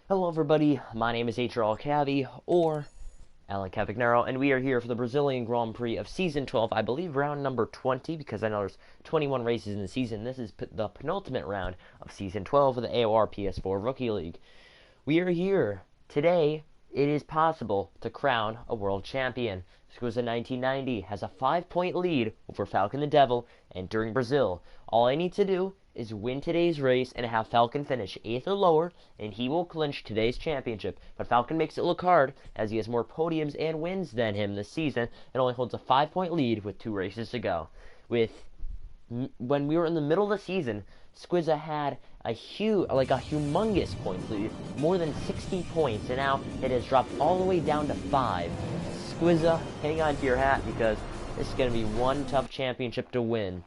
Hello everybody, my name is HR Cavi, or Alan Cavignero, and we are here for the Brazilian Grand Prix of Season 12, I believe round number 20, because I know there's 21 races in the season. This is the penultimate round of Season 12 of the AOR PS4 Rookie League. We are here. Today, it is possible to crown a world champion. Squizza 1990 has a 5-point lead over Falcon the Devil entering Brazil. All I need to do is win today's race and have Falcon finish 8th or lower, and he will clinch today's championship. But Falcon makes it look hard, as he has more podiums and wins than him this season, and only holds a 5-point lead with 2 races to go. When we were in the middle of the season, Squizza had a humongous points lead, more than 60 points, and now it has dropped all the way down to 5. Squizza, hang on to your hat, because this is going to be one tough championship to win.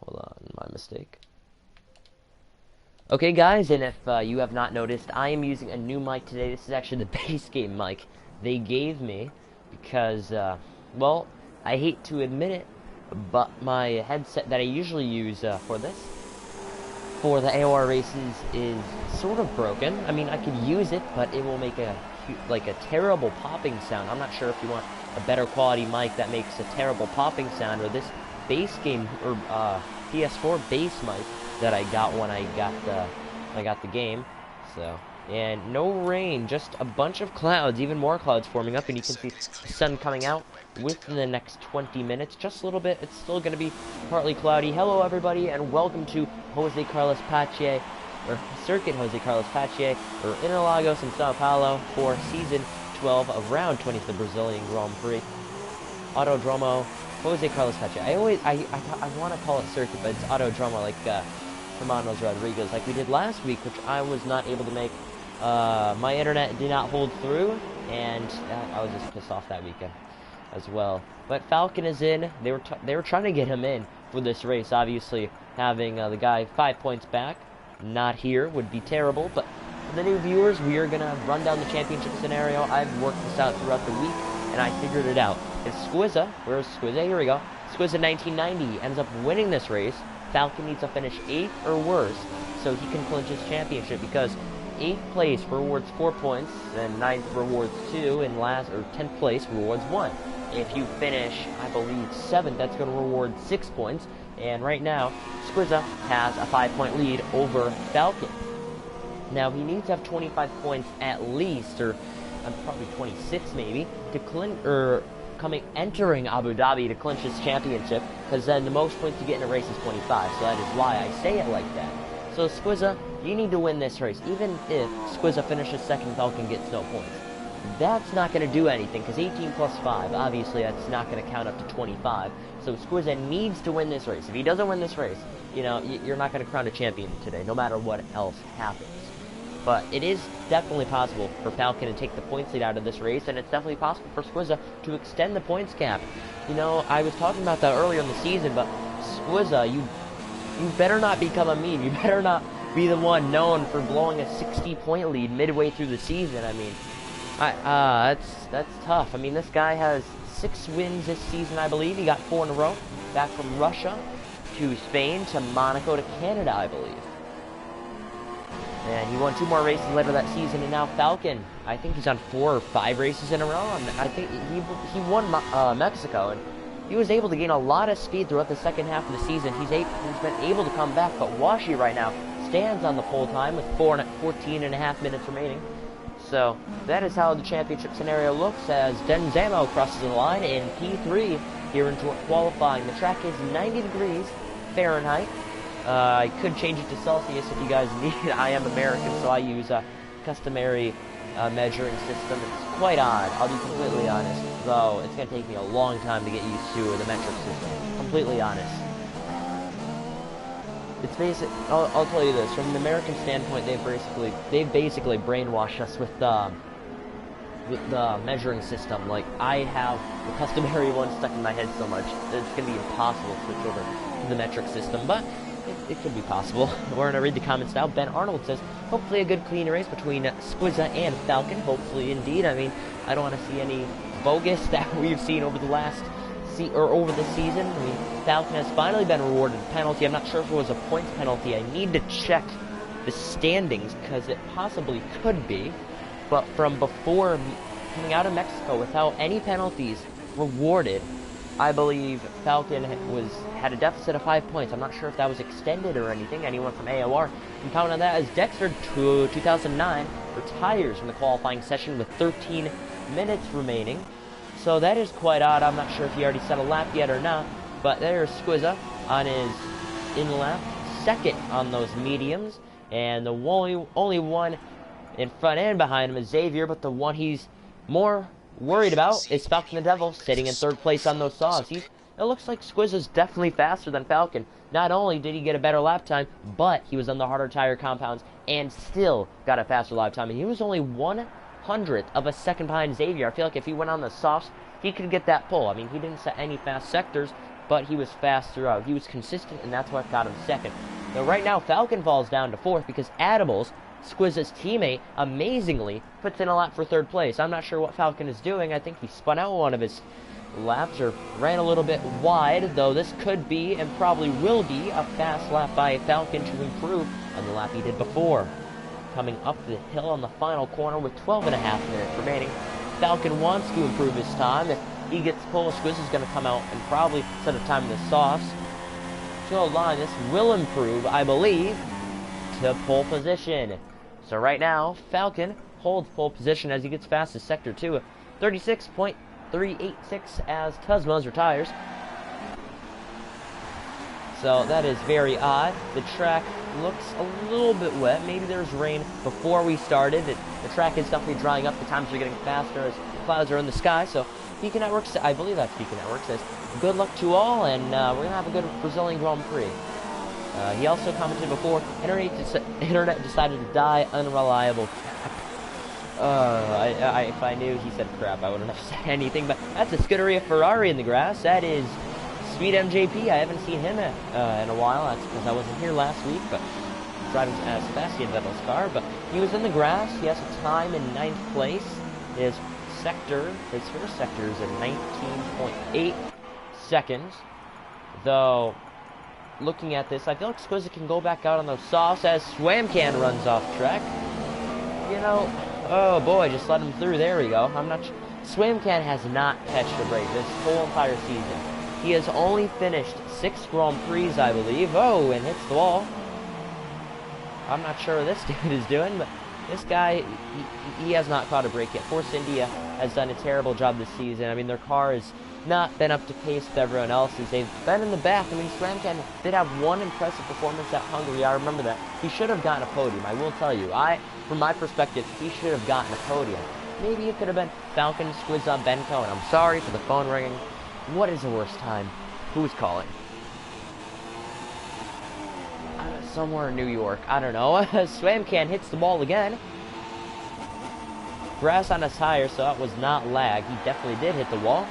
Hold on, my mistake. Okay, guys, and if you have not noticed, I am using a new mic today. This is actually the base game mic they gave me because, well, I hate to admit it, but my headset that I usually use for the AOR races, is sort of broken. I mean, I could use it, but it will make a terrible popping sound. I'm not sure if you want a better quality mic that makes a terrible popping sound, or this base game or PS4 base mic that I got when I got the game. So, and no rain, just a bunch of clouds, even more clouds forming up, and you can see the sun coming out within the next 20 minutes, just a little bit. It's still going to be partly cloudy. Hello everybody, and welcome to Jose Carlos Pache, or Circuit Jose Carlos Pache, or Interlagos in Sao Paulo for Season 12 of Round 20 of the Brazilian Grand Prix. Autodromo Jose Carlos Pache. I want to call it Circuit, but it's Autodromo, like Hermanos Rodriguez, like we did last week, which I was not able to make. My internet did not hold through, and I was just pissed off that weekend as well. But Falcon is in. They were trying to get him in for this race. Obviously, having the guy 5 points back, not here, would be terrible. But for the new viewers, we are gonna run down the championship scenario. I've worked this out throughout the week, and I figured it out. It's Squizza. Where's Squizza? Here we go. Squizza 1990 ends up winning this race. Falcon needs to finish 8th or worse so he can clinch his championship, because 8th place rewards 4 points, and 9th rewards 2, and 10th place rewards 1. If you finish, I believe, 7th, that's going to reward 6 points, and right now, Squizza has a 5-point lead over Falcon. Now, he needs to have 25 points at least, or probably 26 maybe, to entering Abu Dhabi to clinch his championship, because then the most points you get in a race is 25, so that is why I say it like that. So Squizza, you need to win this race. Even if Squizza finishes second, Falcon gets no points. That's not going to do anything, because 18 plus 5, obviously that's not going to count up to 25, so Squizza needs to win this race. If he doesn't win this race, you know, you're not going to crown a champion today, no matter what else happens. But it is definitely possible for Falcon to take the points lead out of this race, and it's definitely possible for Squizza to extend the points gap. You know, I was talking about that earlier in the season, but Squizza, you better not become a meme. You better not be the one known for blowing a 60-point lead midway through the season. I mean, that's tough. I mean, this guy has 6 wins this season, I believe. He got 4 in a row, back from Russia to Spain to Monaco to Canada, I believe. And he won 2 more races later that season, and now Falcon, I think he's on 4 or 5 races in a row. And I think he won Mexico, and he was able to gain a lot of speed throughout the second half of the season. He's been able to come back, but Washi right now stands on the pole time with 14.5 minutes remaining. So that is how the championship scenario looks, as Denzamo crosses the line in P3 here in qualifying. The track is 90 degrees Fahrenheit. I could change it to Celsius if you guys need it. I am American, so I use a customary measuring system. It's quite odd, I'll be completely honest, though it's going to take me a long time to get used to the metric system. Completely honest. It's basic. I'll tell you this, from an American standpoint, they've basically brainwashed us with with the measuring system. Like, I have the customary one stuck in my head so much that it's going to be impossible to switch over to the metric system, but it could be possible. We're going to read the comments now. Ben Arnold says, hopefully a good clean race between Squizza and Falcon. Hopefully, indeed. I mean, I don't want to see any bogus that we've seen over the last over the season. I mean, Falcon has finally been rewarded a penalty. I'm not sure if it was a points penalty. I need to check the standings because it possibly could be. But from before coming out of Mexico without any penalties rewarded, I believe Falcon had a deficit of 5 points. I'm not sure if that was extended or anything. Anyone from AOR can count on that, as Dexter 2009 retires from the qualifying session with 13 minutes remaining. So that is quite odd. I'm not sure if he already set a lap yet or not. But there's Squizza on his in-lap, second on those mediums. And the only one in front and behind him is Xavier, but the one he's more worried about is Falcon the Devil, sitting in third place on those softs. It looks like Squizza's definitely faster than Falcon. Not only did he get a better lap time, but he was on the harder tire compounds and still got a faster lap time. And he was only 1/100th of a second behind Xavier. I feel like if he went on the softs, he could get that pole. I mean, he didn't set any fast sectors, but he was fast throughout. He was consistent, and that's what got him second. Now, right now, Falcon falls down to fourth because Adibles, Squizza's teammate, amazingly puts in a lap for third place. I'm not sure what Falcon is doing. I think he spun out one of his laps or ran a little bit wide, though this could be and probably will be a fast lap by Falcon to improve on the lap he did before. Coming up the hill on the final corner with 12.5 minutes remaining, Falcon wants to improve his time. If he gets pole, Squizza's going to come out and probably set a time in the softs. So line, this will improve, I believe, to pole position. So right now, Falcon holds pole position as he gets past his sector 2, 36.386 as Tuzmas retires. So that is very odd. The track looks a little bit wet. Maybe there's rain before we started. The track is definitely drying up. The times are getting faster as clouds are in the sky. So Beacon Networks, I believe that's Beacon Networks, says good luck to all, and we're going to have a good Brazilian Grand Prix. He also commented before, internet decided to die, unreliable crap. If I knew he said crap, I wouldn't have said anything, but that's a Scuderia Ferrari in the grass. That is Speed MJP. I haven't seen him in a while. That's because I wasn't here last week, but driving Sebastian Vettel's car. But he was in the grass. He has a time in 9th place. His first sector is in 19.8 seconds. Though, looking at this, I feel like Squizza can go back out on those softs as Swamcan runs off track. You know, oh boy, just let him through. There we go. I'm not sure. Swamcan has not catched a break this whole entire season. He has only finished 6 Grand Prix, I believe. Oh, and hits the wall. I'm not sure what this dude is doing, but this guy, he has not caught a break yet. Force India has done a terrible job this season. I mean, their car has not been up to pace with everyone else's. They've been in the back. I mean, Swamcan did have one impressive performance at Hungary. I remember that. He should have gotten a podium. I will tell you. From my perspective, he should have gotten a podium. Maybe it could have been Falcon, Squizza, Benko, and I'm sorry for the phone ringing. What is the worst time? Who's calling? Somewhere in New York. I don't know. Swamcan hits the ball again. Grass on his tire, so that was not lag. He definitely did hit the wall.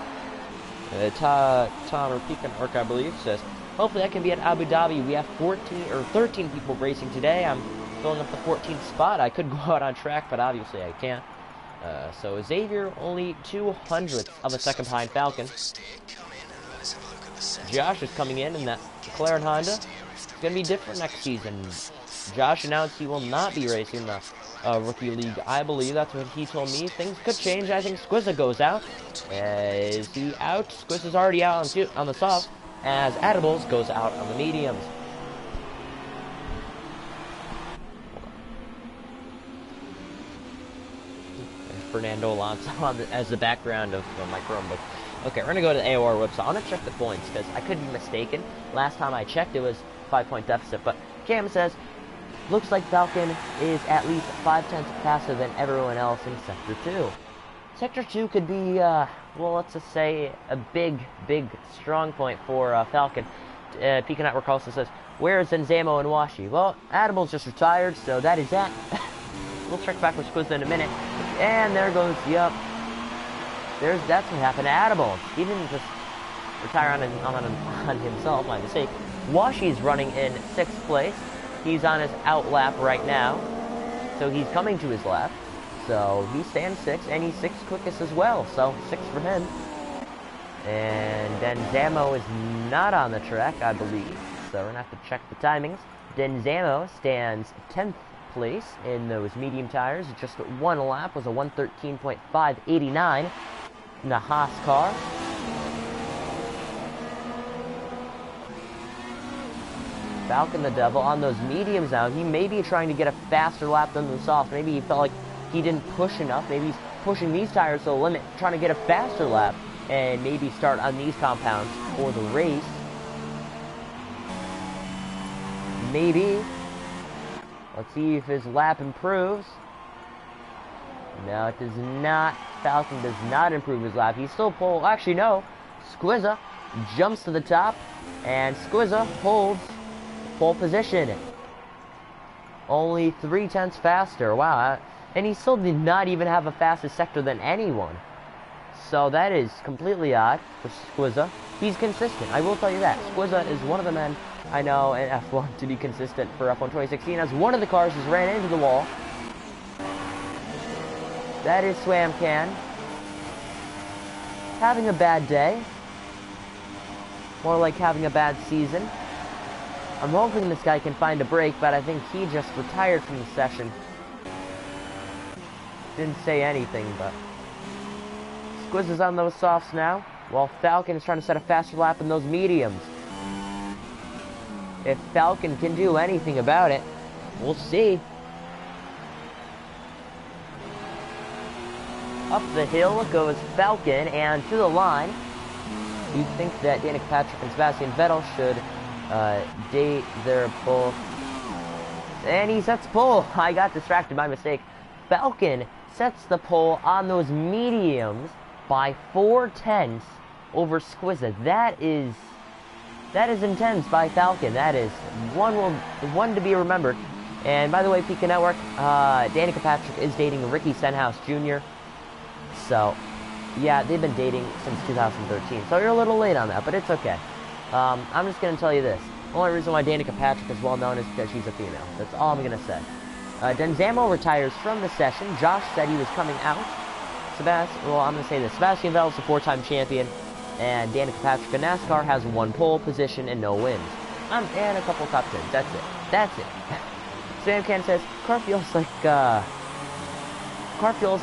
Tom or Pecan Orc, I believe, says, hopefully I can be at Abu Dhabi. We have 13 people racing today. I'm filling up the 14th spot. I could go out on track, but obviously I can't. So Xavier only 2/100th of a second behind Falcon. Josh is coming in that McLaren Honda. It's going to be different next season. Josh announced he will not be racing the Rookie League. I believe that's what he told me. Things could change. I think Squizza goes out. Is he out? Squizza's already out on the soft, as Adibles goes out on the mediums. Fernando Alonso as the background of my Chromebook. Okay, we're going to go to the AOR website. I want to check the points, because I could be mistaken. Last time I checked, it was 5-point deficit. But Cam says, looks like Falcon is at least 5/10 faster than everyone else in Sector 2. Sector 2 could be, well, let's just say, a big strong point for Falcon. Pecan Network also says, where is Zamo and Washi? Well, Adible's just retired, so that is that. We'll check back with Squizza in a minute. And there goes, yep, That's what happened to Adable. He didn't just retire on himself, my mistake. Washi's running in 6th place. He's on his out lap right now. So he's coming to his lap. So he stands 6th, and he's 6th quickest as well. So 6 for him. And Denzamo is not on the track, I believe. So we're going to have to check the timings. Denzamo stands 10th place in those medium tires. Just one lap was a 113.589 in the Haas car. Falcon the Devil on those mediums now. He may be trying to get a faster lap than the softs. Maybe he felt like he didn't push enough. Maybe he's pushing these tires to the limit, trying to get a faster lap, and maybe start on these compounds for the race. Maybe. Let's see if his lap improves. No, it does not. Falcon does not improve his lap. He's still pole. Actually, no. Squizza jumps to the top, and Squizza holds pole position. Only 3/10 faster. Wow. And he still did not even have a faster sector than anyone. So that is completely odd for Squizza. He's consistent, I will tell you that. Squizza is one of the men I know in F1 to be consistent for F1 2016, as one of the cars just ran into the wall. That is Swamcan. Having a bad day. More like having a bad season. I'm hoping this guy can find a break, but I think he just retired from the session. Didn't say anything, but Squiz is on those softs now, while Falcon is trying to set a faster lap in those mediums. If Falcon can do anything about it, we'll see. Up the hill goes Falcon, and to the line. You'd think that Danica Patrick and Sebastian Vettel should date their both. And he sets pole. I got distracted by mistake. Falcon sets the pole on those mediums by 4/10 over Squizza. That is intense by Falcon. That is one to be remembered. And by the way, Pika Network, Danica Patrick is dating Ricky Stenhouse Jr. So, yeah, they've been dating since 2013. So you're a little late on that, but it's okay. I'm just going to tell you this. The only reason why Danica Patrick is well known is because she's a female. That's all I'm going to say. Denzamo retires from the session. Josh said he was coming out. Well, I'm going to say this. Sebastian Vettel's a 4-time champion, and Danica Patrick in NASCAR has 1 pole position and no wins. And a couple top 10s. That's it. That's it. Sam Can says, car feels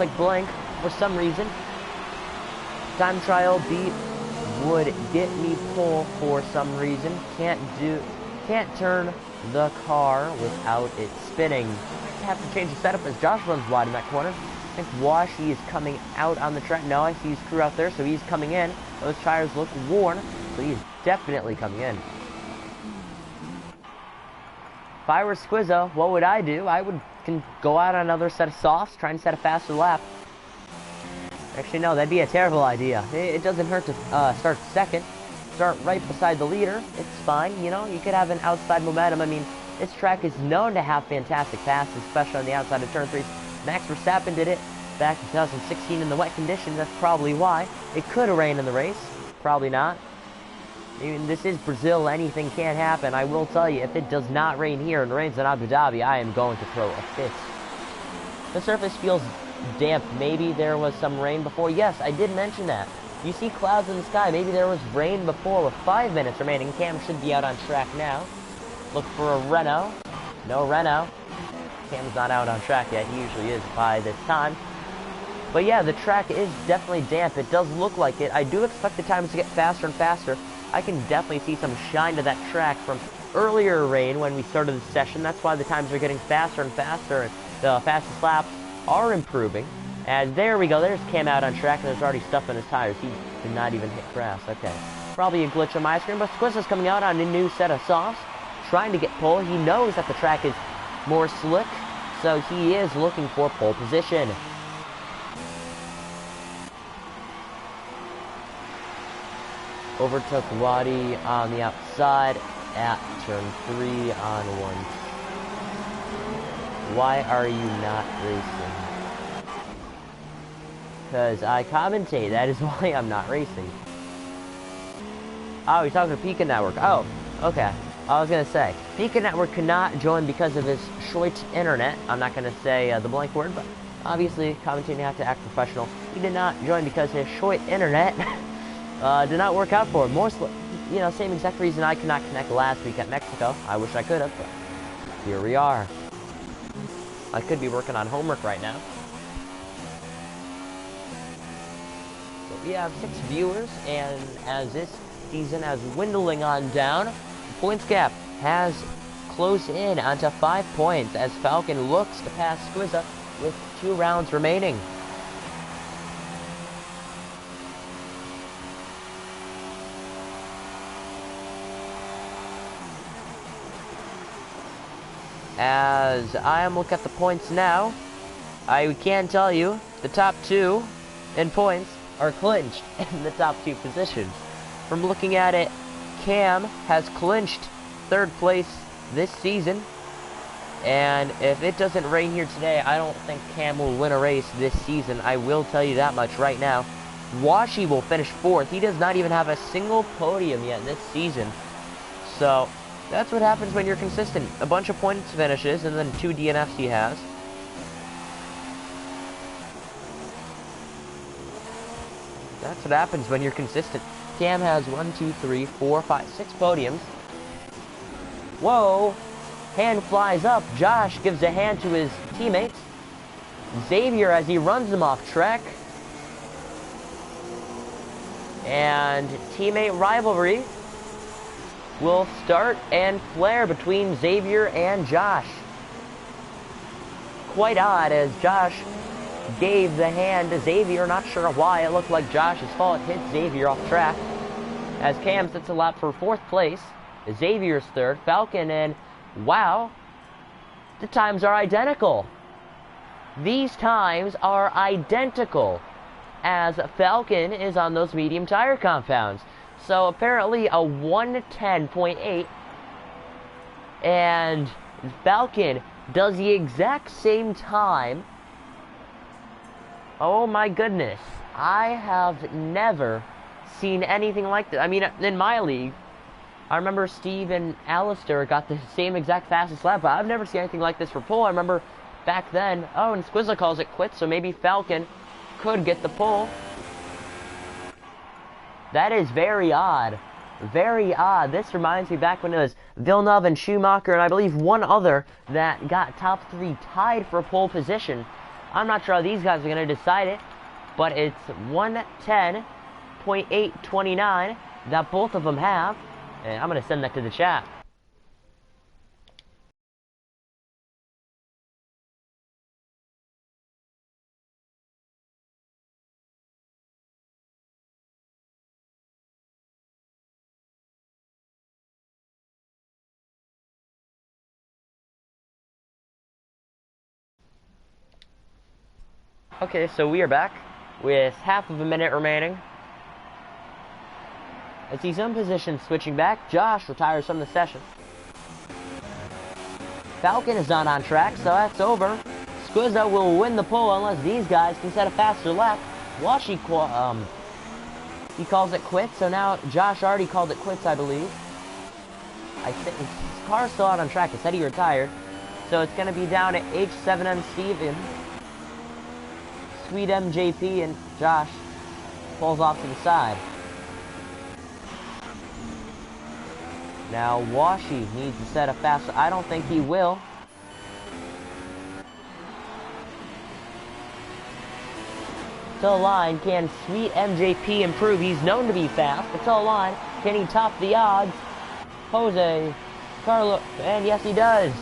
like blank for some reason. Time trial beat would get me pole for some reason. Can't turn the car without it spinning. Have to change the setup as Josh runs wide in that corner. I think Washi is coming out on the track. No, I see his crew out there, so he's coming in. Those tires look worn, so he's definitely coming in. If I were Squizzo, what would I do? I would go out on another set of softs, try and set a faster lap. Actually, no, that'd be a terrible idea. It doesn't hurt to start second. Start right beside the leader. It's fine, you know. You could have an outside momentum. I mean, this track is known to have fantastic passes, especially on the outside of turn 3s. Max Verstappen did it back in 2016 in the wet conditions. That's probably why. It could rain in the race. Probably not. I mean, this is Brazil. Anything can happen. I will tell you, if it does not rain here and rains in Abu Dhabi, I am going to throw a fit. The surface feels damp. Maybe there was some rain before. Yes, I did mention that. You see clouds in the sky. Maybe there was rain before with 5 minutes remaining. Cam should be out on track now. Look for a Renault. No Renault. Cam's not out on track yet. He usually is by this time. But yeah, the track is definitely damp. It does look like it. I do expect the times to get faster and faster. I can definitely see some shine to that track from earlier rain when we started the session. That's why the times are getting faster and faster, and the fastest laps are improving. And there we go. There's Cam out on track, and there's already stuff in his tires. He did not even hit grass. Okay. Probably a glitch on my screen, but Squiz is coming out on a new set of softs, trying to get pole. He knows that the track is more slick, so he is looking for pole position. Overtook Wadi on the outside at turn 3 on 1. Why are you not racing? because I commentate. That is why I'm not racing. Oh, you're talking to Pika Network. Oh, okay. I was going to say, Pika Network could not join because of his short internet. I'm not going to say the blank word, but obviously, commentating have to act professional. He did not join because his short internet did not work out for him. You know, same exact reason I could not connect last week at Mexico. I wish I could have, but here we are. I could be working on homework right now. But we have 6 viewers, and as this season is dwindling on down, the points gap has closed in onto 5 points as Falcon looks to pass Squizza with 2 rounds remaining. As I am looking at the points now, I can tell you the top 2 in points are clinched in the top 2 positions. From looking at it, Cam has clinched 3rd place this season. And if it doesn't rain here today, I don't think Cam will win a race this season. I will tell you that much right now. Washi will finish 4th. He does not even have a single podium yet this season. So that's what happens when you're consistent. A bunch of points finishes, and then 2 DNFs he has. That's what happens when you're consistent. Cam has 1, 2, 3, 4, 5, 6 podiums. Whoa! Hand flies up. Josh gives a hand to his teammates. Xavier as he runs them off track. And teammate rivalry will start and flare between Xavier and Josh. Quite odd as Josh gave the hand to Xavier. Not sure why. It looked like Josh's fault. Hit Xavier off track. As Cam sits a lap for 4th place. Xavier's 3rd. Falcon and wow. The times are identical. These times are identical. As Falcon is on those medium tire compounds. So apparently a 110.8. And Falcon does the exact same time. Oh my goodness. I have never seen anything like this. I mean, in my league, I remember Steve and Alistair got the same exact fastest lap, but I've never seen anything like this for pole. I remember back then, oh, and Squizza calls it quits, so maybe Falcon could get the pole. That is very odd. Very odd. This reminds me back when it was Villeneuve and Schumacher, and I believe one other that got top 3 tied for pole position. I'm not sure how these guys are going to decide it, but it's 110.829 that both of them have, and I'm going to send that to the chat. Okay, so we are back with half of a minute remaining. As he's in position, switching back, Josh retires from the session. Falcon is not on track, so that's over. Squizza will win the pole unless these guys can set a faster lap. Washi, he calls it quits, so now Josh already called it quits, I believe. I think his car's still out on track. It said he retired. So it's going to be down to H7M Steven. Sweet MJP and Josh pulls off to the side. Now Washi needs to set a faster. I don't think he will. To the line, can Sweet MJP improve? He's known to be fast. To the line, can he top the odds? Jose Carlos, and yes he does.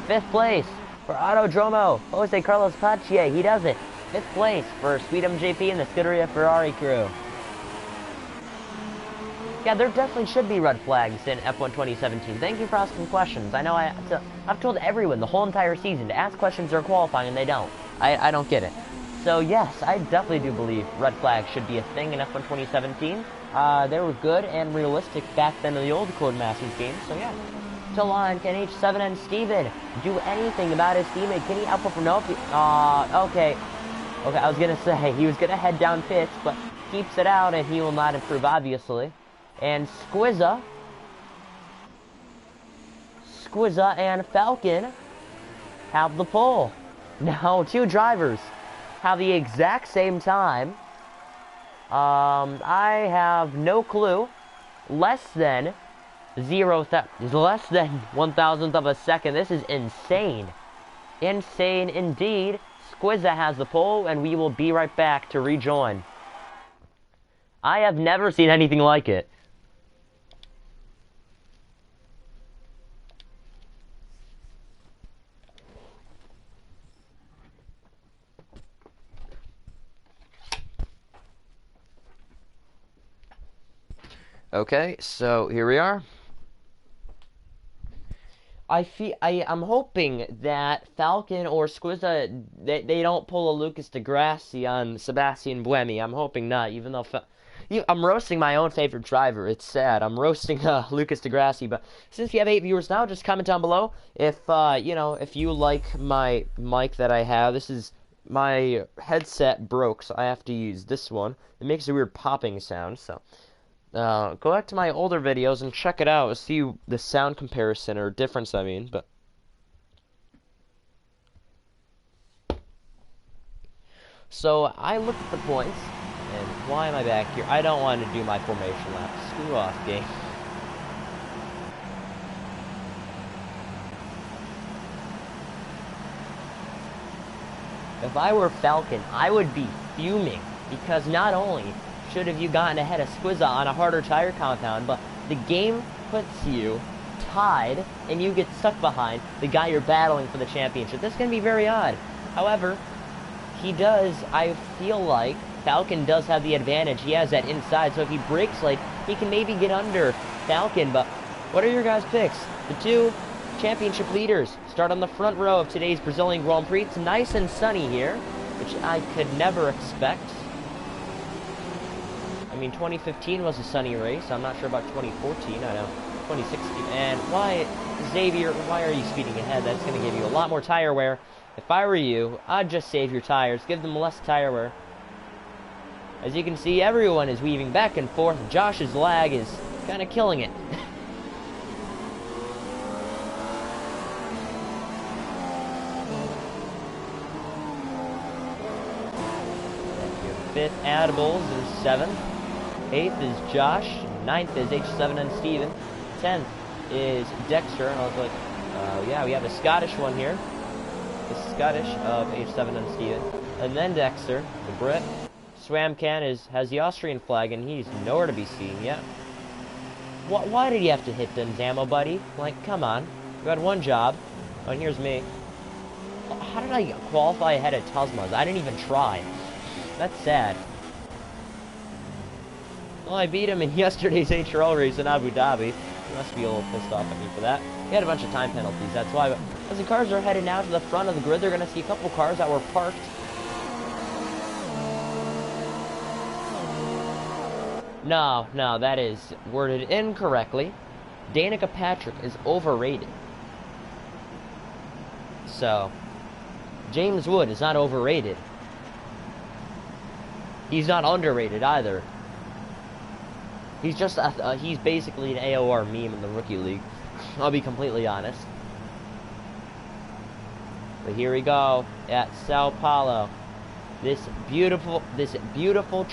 5th place for Autodromo. Jose Carlos Pache, he does it. 5th place for Sweet MJP and the Scuderia Ferrari crew. Yeah, there definitely should be red flags in F1 2017. Thank you for asking questions. I know I've told everyone the whole entire season to ask questions or qualifying, and they don't. I don't get it. So yes, I definitely do believe red flags should be a thing in F1 2017. They were good and realistic back then in the old Codemasters games, so yeah. To line, can H7N Steven do anything about his teammate? Can he outperform? Nope. Okay. Okay, I was gonna say, he was gonna head down pits, but keeps it out, and he will not improve, obviously. And Squizza and Falcon have the pole. Now, two drivers have the exact same time. I have no clue. Less than less than 1,000th of a second. This is insane. Insane indeed. Squizza has the pole, and we will be right back to rejoin. I have never seen anything like it. Okay, so here we are. I'm hoping that Falcon or Squizza, they don't pull a Lucas Degrassi on Sebastian Buemi. I'm hoping not, even though I'm roasting my own favorite driver. It's sad. I'm roasting Lucas Degrassi, but since we have 8 viewers now, just comment down below if if you like my mic that I have. This is my headset broke, so I have to use this one. It makes a weird popping sound, so go back to my older videos and check it out. See the sound comparison, or difference, I mean. But so I looked at the points, and why am I back here? I don't want to do my formation lap. Screw off, game. If I were Falcon, I would be fuming, because not only should have you gotten ahead of Squizza on a harder tire compound, but the game puts you tied, and you get stuck behind the guy you're battling for the championship. That's going to be very odd. However, I feel like Falcon does have the advantage. He has that inside, so if he breaks late, he can maybe get under Falcon. But what are your guys' picks? The two championship leaders start on the front row of today's Brazilian Grand Prix. It's nice and sunny here, which I could never expect. I mean, 2015 was a sunny race. I'm not sure about 2014. I know 2016. And why, Xavier, why are you speeding ahead? That's going to give you a lot more tire wear. If I were you, I'd just save your tires. Give them less tire wear. As you can see, everyone is weaving back and forth. Josh's lag is kind of killing it. Fifth, Adibles is 7th. 8th is Josh. 9th is H7 and Steven. 10th is Dexter. And I was like, yeah, we have a Scottish one here. The Scottish of H7 and Steven. And then Dexter, the Brit. Swamcan has the Austrian flag, and he's nowhere to be seen yet. Why did he have to hit Denzamo, buddy? Like, come on. You had one job. Oh, and here's me. How did I qualify ahead of Tuzmas? I didn't even try. That's sad. Well, I beat him in yesterday's HRL race in Abu Dhabi. He must be a little pissed off at me for that. He had a bunch of time penalties, that's why. But as the cars are headed now to the front of the grid, they're going to see a couple cars that were parked. No, that is worded incorrectly. Danica Patrick is overrated. So, James Wood is not overrated. He's not underrated either. He's just he's basically an AOR meme in the Rookie League. I'll be completely honest. But here we go at Sao Paulo. This beautiful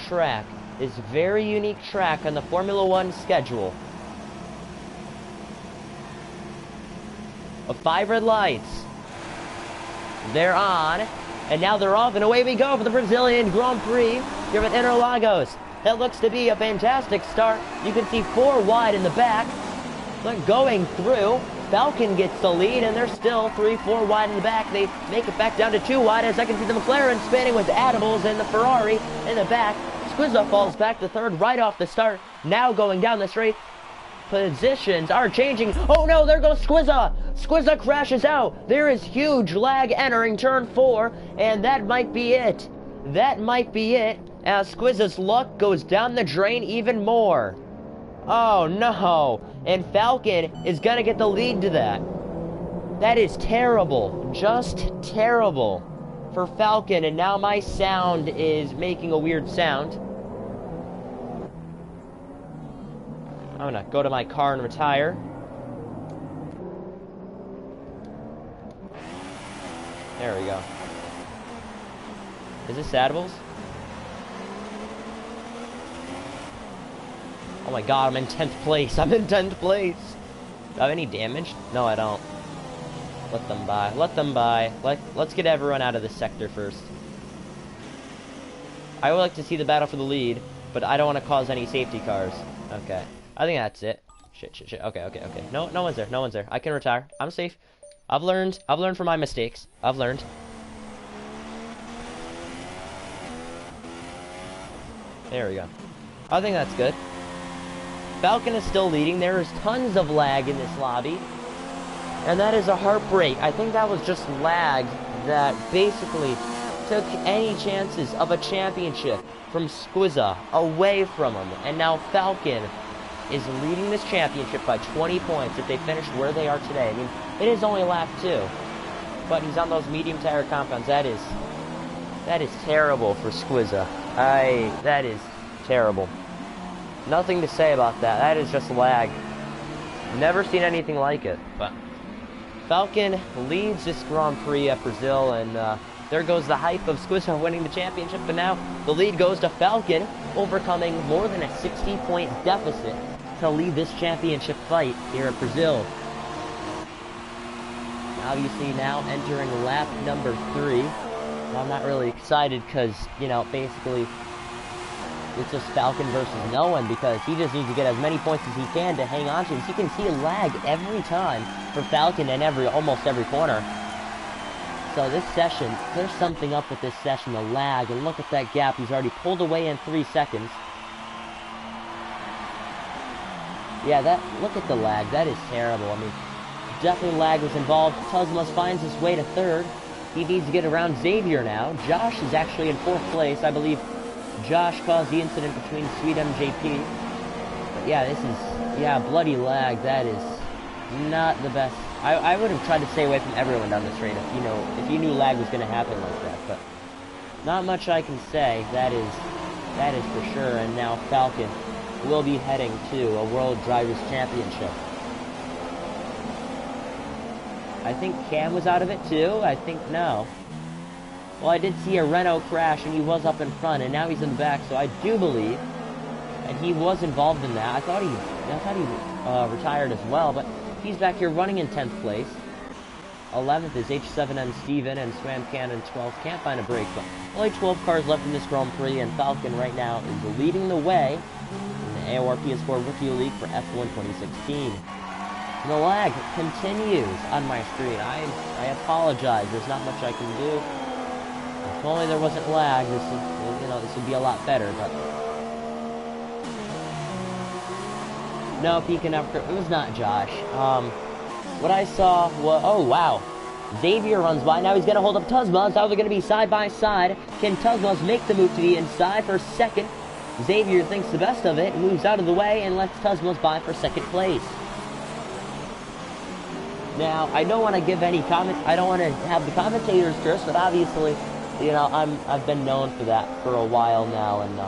track, this very unique track on the Formula One schedule. Of 5 red lights. They're on, and now they're off, and away we go for the Brazilian Grand Prix here at Interlagos. It looks to be a fantastic start. You can see 4 wide in the back. But going through, Falcon gets the lead, and they're still 3-4 wide in the back. They make it back down to 2 wide, as I can see the McLaren spinning with Adibles and the Ferrari in the back. Squizza falls back to 3rd right off the start. Now going down the straight. Positions are changing. Oh no, there goes Squizza. Squizza crashes out. There is huge lag entering turn 4, and that might be it. That might be it, as Squizza's luck goes down the drain even more. Oh no, and Falcon is gonna get the lead to that. That is terrible, just terrible for Falcon, and now my sound is making a weird sound. I'm gonna go to my car and retire. There we go. Is this Sadables? Oh my god, I'm in 10th place. I'm in 10th place. Do I have any damage? No, I don't. Let them by. Let them by. Let's get everyone out of this sector first. I would like to see the battle for the lead, but I don't want to cause any safety cars. Okay. I think that's it. Shit. Okay. No one's there. No one's there. I can retire. I'm safe. I've learned from my mistakes. I've learned. There we go. I think that's good. Falcon is still leading. There is tons of lag in this lobby. And that is a heartbreak. I think that was just lag that basically took any chances of a championship from Squizza away from him. And now Falcon is leading this championship by 20 points if they finish where they are today. I mean, it is only lap 2. But he's on those medium tire compounds. That is terrible for Squizza. That is terrible. Nothing to say about that. That is just lag. Never seen anything like it. But Falcon leads this Grand Prix at Brazil, and there goes the hype of Squizza winning the championship. But now the lead goes to Falcon, overcoming more than a 60-point deficit to lead this championship fight here at Brazil. Obviously now entering lap number 3. I'm not really excited because, you know, basically it's just Falcon versus no one, because he just needs to get as many points as he can to hang on to. As you can see, lag every time for Falcon in almost every corner. So this session, there's something up with this session, the lag, and look at that gap. He's already pulled away in 3 seconds. Yeah, look at the lag. That is terrible. I mean, definitely lag was involved. Tuzmas finds his way to 3rd. He needs to get around Xavier now. Josh is actually in 4th place. I believe Josh caused the incident between Sweet MJP. But yeah, this is, bloody lag. That is not the best. I would have tried to stay away from everyone down the straight if you knew lag was going to happen like that. But not much I can say. That is for sure. And now Falcon will be heading to a World Drivers' Championship. I think Cam was out of it too. I think no. Well, I did see a Renault crash, and he was up in front, and now he's in the back. So I do believe, and he was involved in that. I thought he retired as well, but he's back here running in 10th place. 11th is H7N Steven, and Swam Cannon 12th. Can't find a break, but only 12 cars left in this Grand Prix, and Falcon right now is leading the way in the AOR PS4 Rookie League for F1 2016. And the lag continues on my screen. I apologize. There's not much I can do. If only there wasn't lag, this would be a lot better. But no, peeking up. It was not Josh. What I saw was, oh wow, Xavier runs by. Now he's gonna hold up Tuzmas. Now they're gonna be side by side. Can Tuzmas make the move to the inside for 2nd? Xavier thinks the best of it, moves out of the way, and lets Tuzmas by for 2nd place. Now, I don't want to give any comment. I don't want to have the commentators curse, but obviously, I've been known for that for a while now, and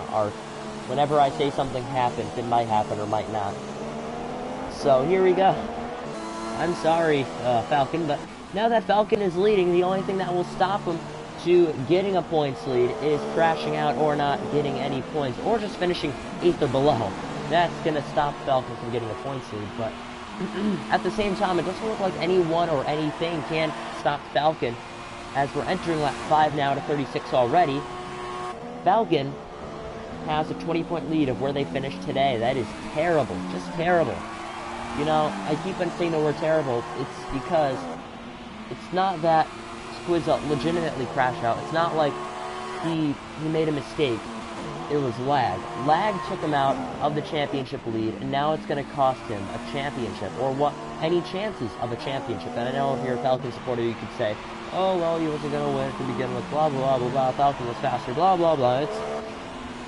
whenever I say something happens, it might happen or might not. So here we go. I'm sorry, Falcon, but now that Falcon is leading, the only thing that will stop him to getting a points lead is crashing out or not getting any points, or just finishing 8th or below. That's gonna stop Falcon from getting a points lead, but at the same time, it doesn't look like anyone or anything can stop Falcon, as we're entering lap 5 now to 36 already. Falcon has a 20-point lead of where they finished today. That is terrible, just terrible. I keep on saying the word terrible. It's because it's not that Squizza legitimately crashed out. It's not like he made a mistake. It was lag. Lag took him out of the championship lead, and now it's going to cost him a championship, or any chances of a championship. And I know if you're a Falcon supporter, you could say, oh, well, he wasn't going to win to begin with, blah, blah, blah, blah, Falcon was faster, blah, blah, blah.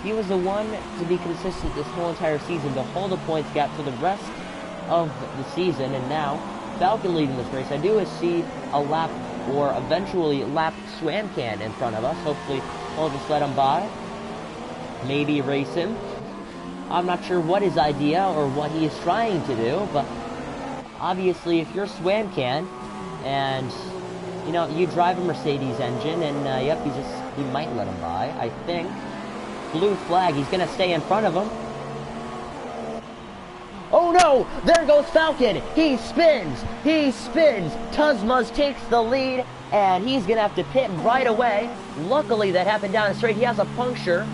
He was the one to be consistent this whole entire season, to hold a points gap for the rest of the season, and now Falcon leading this race. I do see a lap or eventually lap Swamcan in front of us. Hopefully, we'll just let him by. Maybe race him. I'm not sure what his idea or what he is trying to do, but obviously, if you're Swamcan and you know you drive a Mercedes engine, and yep, he might let him by. I think blue flag. He's gonna stay in front of him. Oh no! There goes Falcon! He spins! He spins! Tuzmuz takes the lead, and he's gonna have to pit right away. Luckily, that happened down the straight. He has a puncture.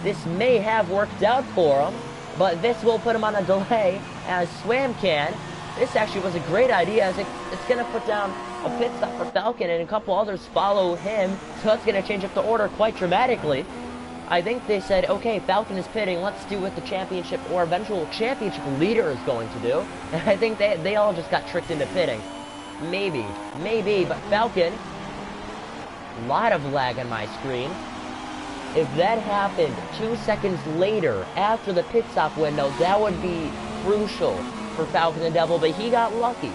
This may have worked out for him, but this will put him on a delay as Swamcan. This actually was a great idea, as it's gonna put down a pit stop for Falcon, and a couple others follow him, so it's gonna change up the order quite dramatically. I think they said, okay, Falcon is pitting, let's do what the championship or eventual championship leader is going to do. And I think they all just got tricked into pitting. Maybe, but Falcon, a lot of lag on my screen. If that happened 2 seconds later, after the pit stop window, that would be crucial for Falcon the Devil, but he got lucky.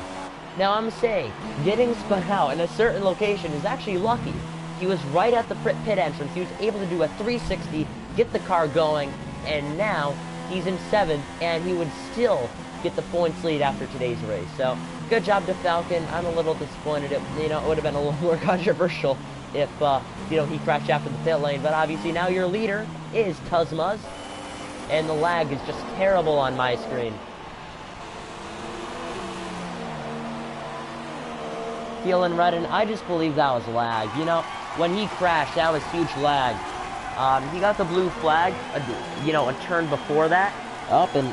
Now I'm saying, getting spun out in a certain location is actually lucky. He was right at the pit entrance. He was able to do a 360, get the car going, and now he's in 7th, and he would still get the points lead after today's race. So, good job to Falcon. I'm a little disappointed. It would have been a little more controversial if, he crashed after the pit lane. But obviously now your leader is Tuzmuz, and the lag is just terrible on my screen. Keelan Redden, I just believe that was lag. When he crashed, that was huge lag. He got the blue flag, a turn before that. Up and...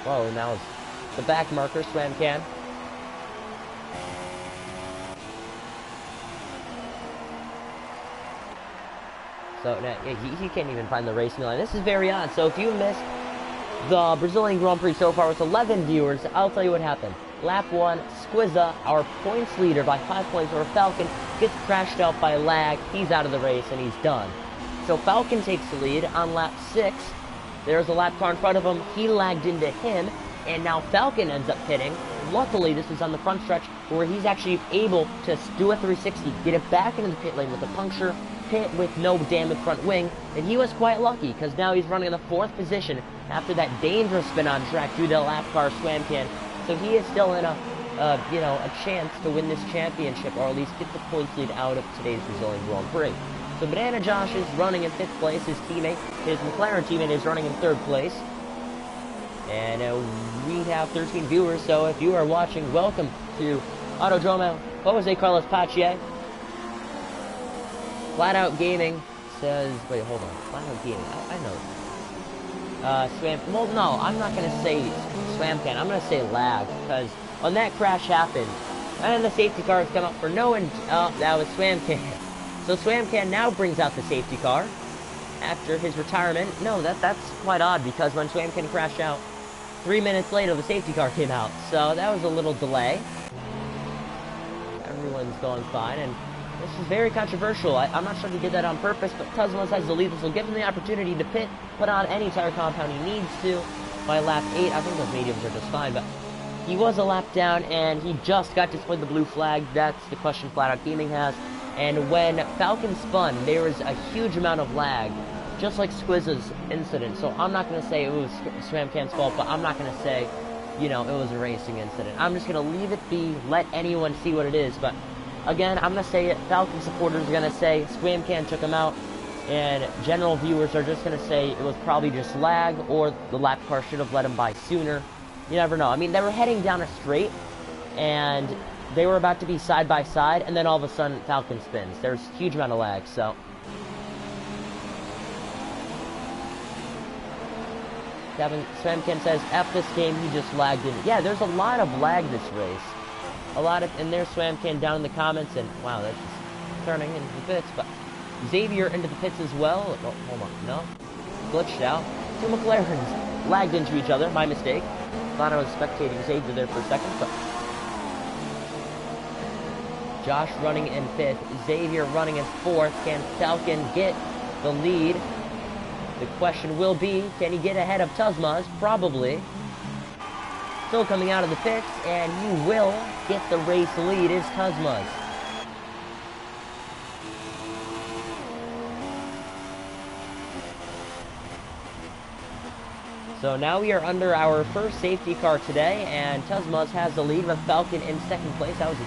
Whoa, now it's the back marker, Swamcan. So, he can't even find the racing line. This is very odd. So, if you missed the Brazilian Grand Prix so far with 11 viewers, I'll tell you what happened. Lap 1, Squizza, our points leader by 5 points, or Falcon, gets crashed out by lag. He's out of the race, and he's done. So Falcon takes the lead on lap 6. There's a lap car in front of him. He lagged into him, and now Falcon ends up pitting. Luckily, this is on the front stretch, where he's actually able to do a 360, get it back into the pit lane with a puncture, pit with no damaged front wing, and he was quite lucky, because now he's running in the 4th position after that dangerous spin on track due to the lap car Swamcan. So he is still in a chance to win this championship, or at least get the points lead out of today's Brazilian Grand Prix. So Banana Josh is running in 5th place. His McLaren teammate is running in 3rd place. And we have 13 viewers, so if you are watching, welcome to Autodromo Jose Carlos Pache. Flat Out Gaming says, wait, hold on. Flat Out Gaming, I know. Well, no, I'm not going to say Swamcan. I'm going to say lag, because when that crash happened, and then the safety car has come up for no one. Oh, that was Swamcan. So Swamcan now brings out the safety car after his retirement. No, that's quite odd, because when Swamcan crashed out, 3 minutes later, the safety car came out. So that was a little delay. Everyone's going fine, and this is very controversial. I'm not sure if he did that on purpose, but Tuzmuz has the lead. This will give him the opportunity to put on any tire compound he needs to by lap 8. I think those mediums are just fine, but he was a lap down, and he just got displayed the blue flag. That's the question Flat Out Gaming has. And when Falcon spun, there was a huge amount of lag, just like Squizza's incident. So I'm not going to say it was Swamcan's fault, but I'm not going to say, it was a racing incident. I'm just going to leave it be, let anyone see what it is, but again, I'm going to say it. Falcon supporters are going to say Swamcan took him out, and general viewers are just going to say it was probably just lag, or the lap car should have let him by sooner. You never know. I mean, they were heading down a straight, and they were about to be side by side, and then all of a sudden, Falcon spins. There's a huge amount of lag, so. Kevin Swamcan says, F this game, he just lagged in. Yeah, there's a lot of lag this race. And there's Swamcan down in the comments, and wow, that's just turning into the pits, but Xavier into the pits as well. Oh, hold on, no, glitched out. 2 McLarens lagged into each other, my mistake. Thought I was spectating Xavier there for a second, but Josh running in 5th, Xavier running in 4th. Can Falcon get the lead? The question will be, can he get ahead of Tuzmuz? Probably. Still coming out of the pits, and he will get the race lead is Tuzmuz. So now we are under our first safety car today, and Tuzmuz has the lead with Falcon in second place. That was a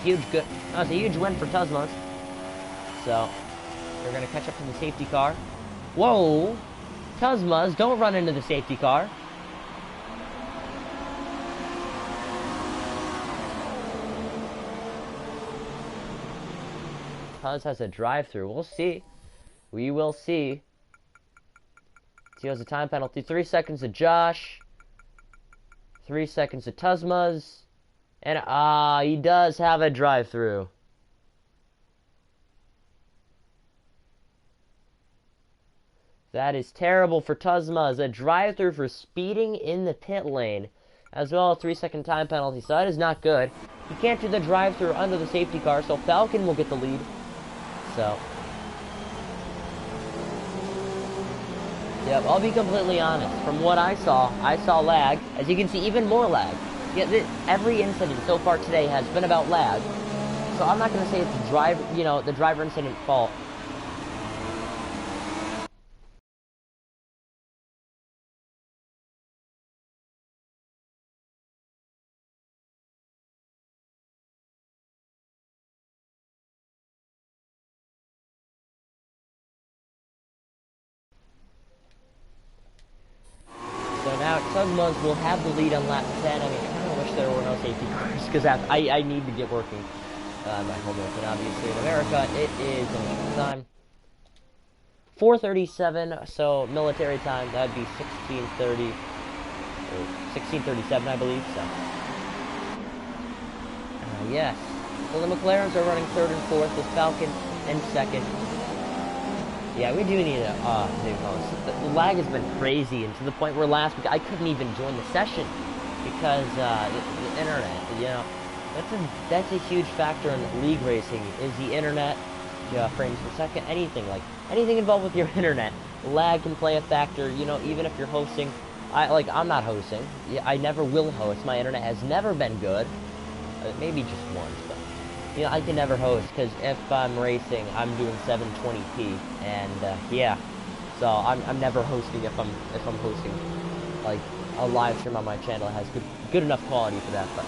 huge win for Tuzmuz. So we're gonna catch up to the safety car. Whoa, Tuzmuz, don't run into the safety car. Tuz has a drive-through. We'll see. We will see. He has a time penalty. 3 seconds to Josh. 3 seconds to Tuzmuz. And, he does have a drive-through. That is terrible for Tuzmuz. A drive-through for speeding in the pit lane. As well as 3-second time penalty. So that is not good. He can't do the drive-through under the safety car. So Falcon will get the lead. So... Yep, I'll be completely honest. From what I saw lag. As you can see, even more lag. Yeah, every incident so far today has been about lag. So I'm not going to say it's the driver incident fault. So now Tuzmuz will have the lead on lap 10. I mean, I kind of wish there were no safety cars, because I need to get working my homework. And obviously in America, it is time 4:37, so military time, that would be 16:30, or 16:37, I believe, so. Yes. So the McLarens are running third and fourth, with Falcon in second. Yeah, we do need a new host. The lag has been crazy, and to the point where last week I couldn't even join the session because the internet. That's a huge factor in league racing. Is the internet, frames per second, anything involved with your internet. Lag can play a factor. Even if you're hosting, I'm not hosting. I never will host. My internet has never been good. Maybe just once, but. I can never host, because if I'm racing, I'm doing 720p, and, yeah. So, I'm never hosting if I'm hosting, like, a live stream on my channel that has good enough quality for that, but...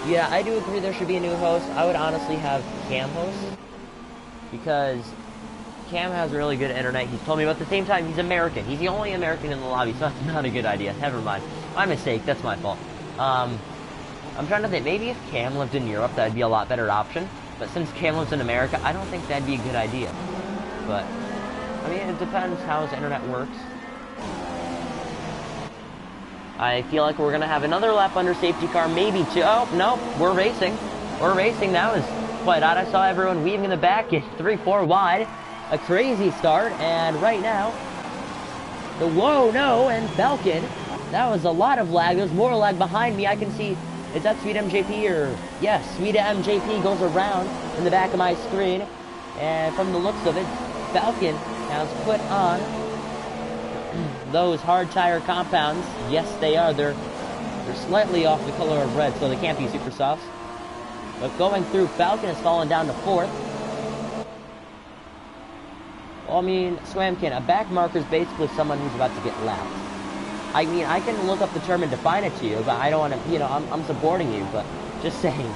Yeah, I do agree there should be a new host. I would honestly have Cam host, because Cam has really good internet. He's told me about the same time he's American. He's the only American in the lobby, so that's not a good idea. Never mind. My mistake, that's my fault. I'm trying to think, maybe if Cam lived in Europe, that'd be a lot better option. But since Cam lives in America, I don't think that'd be a good idea. But, I mean, it depends how his internet works. I feel like we're going to have another lap under safety car, maybe two. Oh, no, we're racing. We're racing now. It's quite odd. I saw everyone weaving in the back at 3-4 wide. A crazy start, and right now, whoa, no, and Falcon. That was a lot of lag. There's more lag behind me. I can see... Is that Sweet MJP or... Yes, Sweet MJP goes around in the back of my screen. And from the looks of it, Falcon has put on those hard tire compounds. Yes, they are. They're slightly off the color of red, so they can't be super soft. But going through, Falcon has fallen down to fourth. Well, I mean, Swamkin, a back marker is basically someone who's about to get lapped. I mean, I can look up the term and define it to you, but I don't want to, I'm supporting you, but just saying,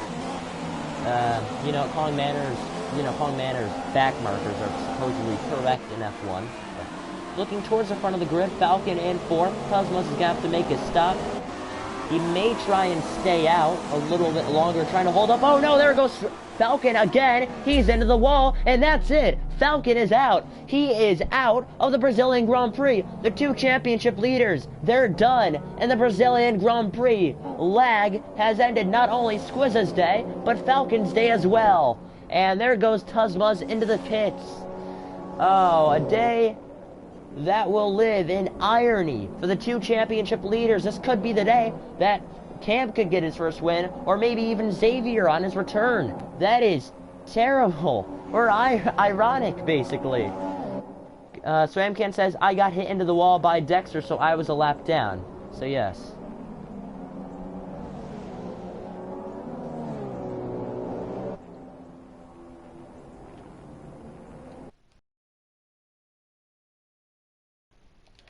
calling manners back markers are supposedly correct in F1. But looking towards the front of the grid, Falcon in fourth. Tuzmuz is going to have to make a stop. He may try and stay out a little bit longer, trying to hold up. Oh no, there goes Falcon again. He's into the wall, and that's it. Falcon is out. He is out of the Brazilian Grand Prix. The two championship leaders, they're done in the Brazilian Grand Prix. Lag has ended not only Squizza's day, but Falcon's day as well. And there goes Tuzmuz into the pits. Oh, a day that will live in irony for the two championship leaders. This could be the day that Cam could get his first win, or maybe even Xavier on his return. That is terrible, or ironic, basically. Swamcan says, I got hit into the wall by Dexter, so I was a lap down. So yes.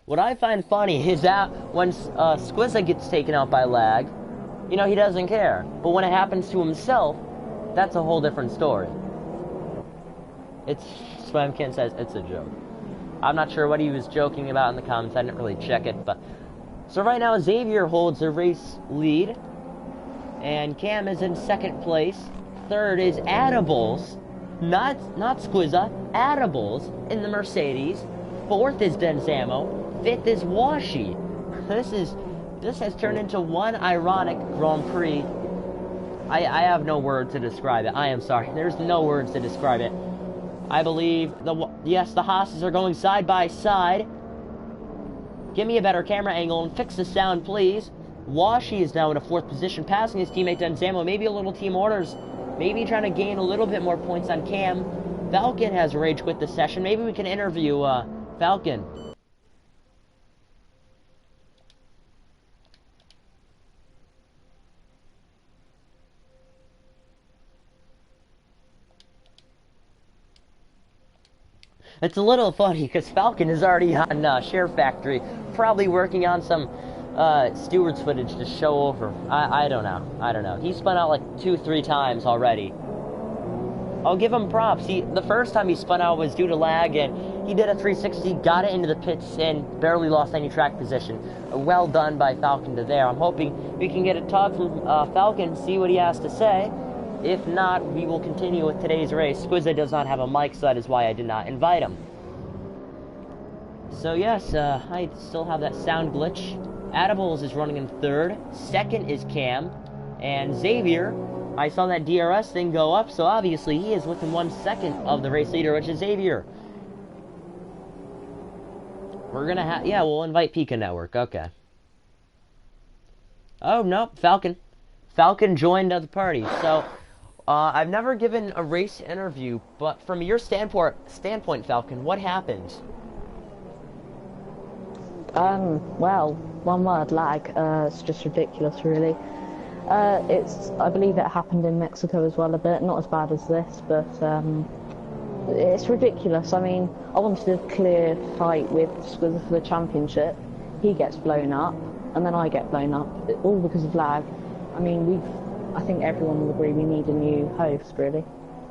What I find funny is that when Squizza gets taken out by lag, you know, he doesn't care. But when it happens to himself, that's a whole different story. It's, Swamcan says it's a joke. I'm not sure what he was joking about in the comments. I didn't really check it, but... So right now, Xavier holds the race lead. And Cam is in second place. Third is Adibles. Not Squizza. Adibles in the Mercedes. Fourth is Denzamo. Fifth is Washi. This has turned into one ironic Grand Prix. I have no words to describe it. I am sorry. There's no words to describe it. I believe the Haas's are going side by side. Give me a better camera angle and fix the sound, please. Washi is now in a fourth position, passing his teammate Denzamo. Maybe a little team orders. Maybe trying to gain a little bit more points on Cam. Falcon has rage quit the session. Maybe we can interview Falcon. It's a little funny because Falcon is already on Share Factory, probably working on some stewards footage to show over. I don't know. He spun out like 2-3 times already. I'll give him props. The first time he spun out was due to lag, and he did a 360, got it into the pits, and barely lost any track position. Well done by Falcon to there. I'm hoping we can get a talk from Falcon, see what he has to say. If not, we will continue with today's race. Squizza does not have a mic, so that is why I did not invite him. So yes, I still have that sound glitch. Adibles is running in third. Second is Cam. And Xavier, I saw that DRS thing go up, so obviously he is within 1 second of the race leader, which is Xavier. We're gonna have... Yeah, we'll invite Pika Network. Okay. Oh, no. Falcon. Falcon joined the party, so... I've never given a race interview, but from your standpoint, Falcon, what happened? Well, one word, lag. It's just ridiculous, really. I believe it happened in Mexico as well a bit, not as bad as this, but, it's ridiculous. I mean, I wanted a clear fight with Squizza for the championship. He gets blown up, and then I get blown up, all because of lag. I mean, I think everyone will agree we need a new host, really.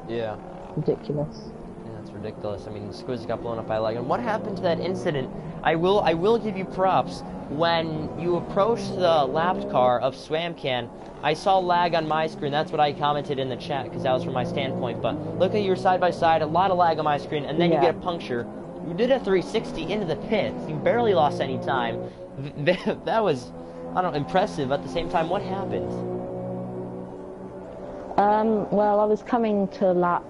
Yeah. Ridiculous. Yeah, it's ridiculous. I mean, Squizza got blown up by lag. And what happened to that incident? I will give you props. When you approached the lapped car of Swamcan, I saw lag on my screen. That's what I commented in the chat, because that was from my standpoint. But look at your side-by-side, a lot of lag on my screen, and then you get a puncture. You did a 360 into the pits. You barely lost any time. That was, I don't know, impressive. At the same time, what happened? Well, I was coming to lap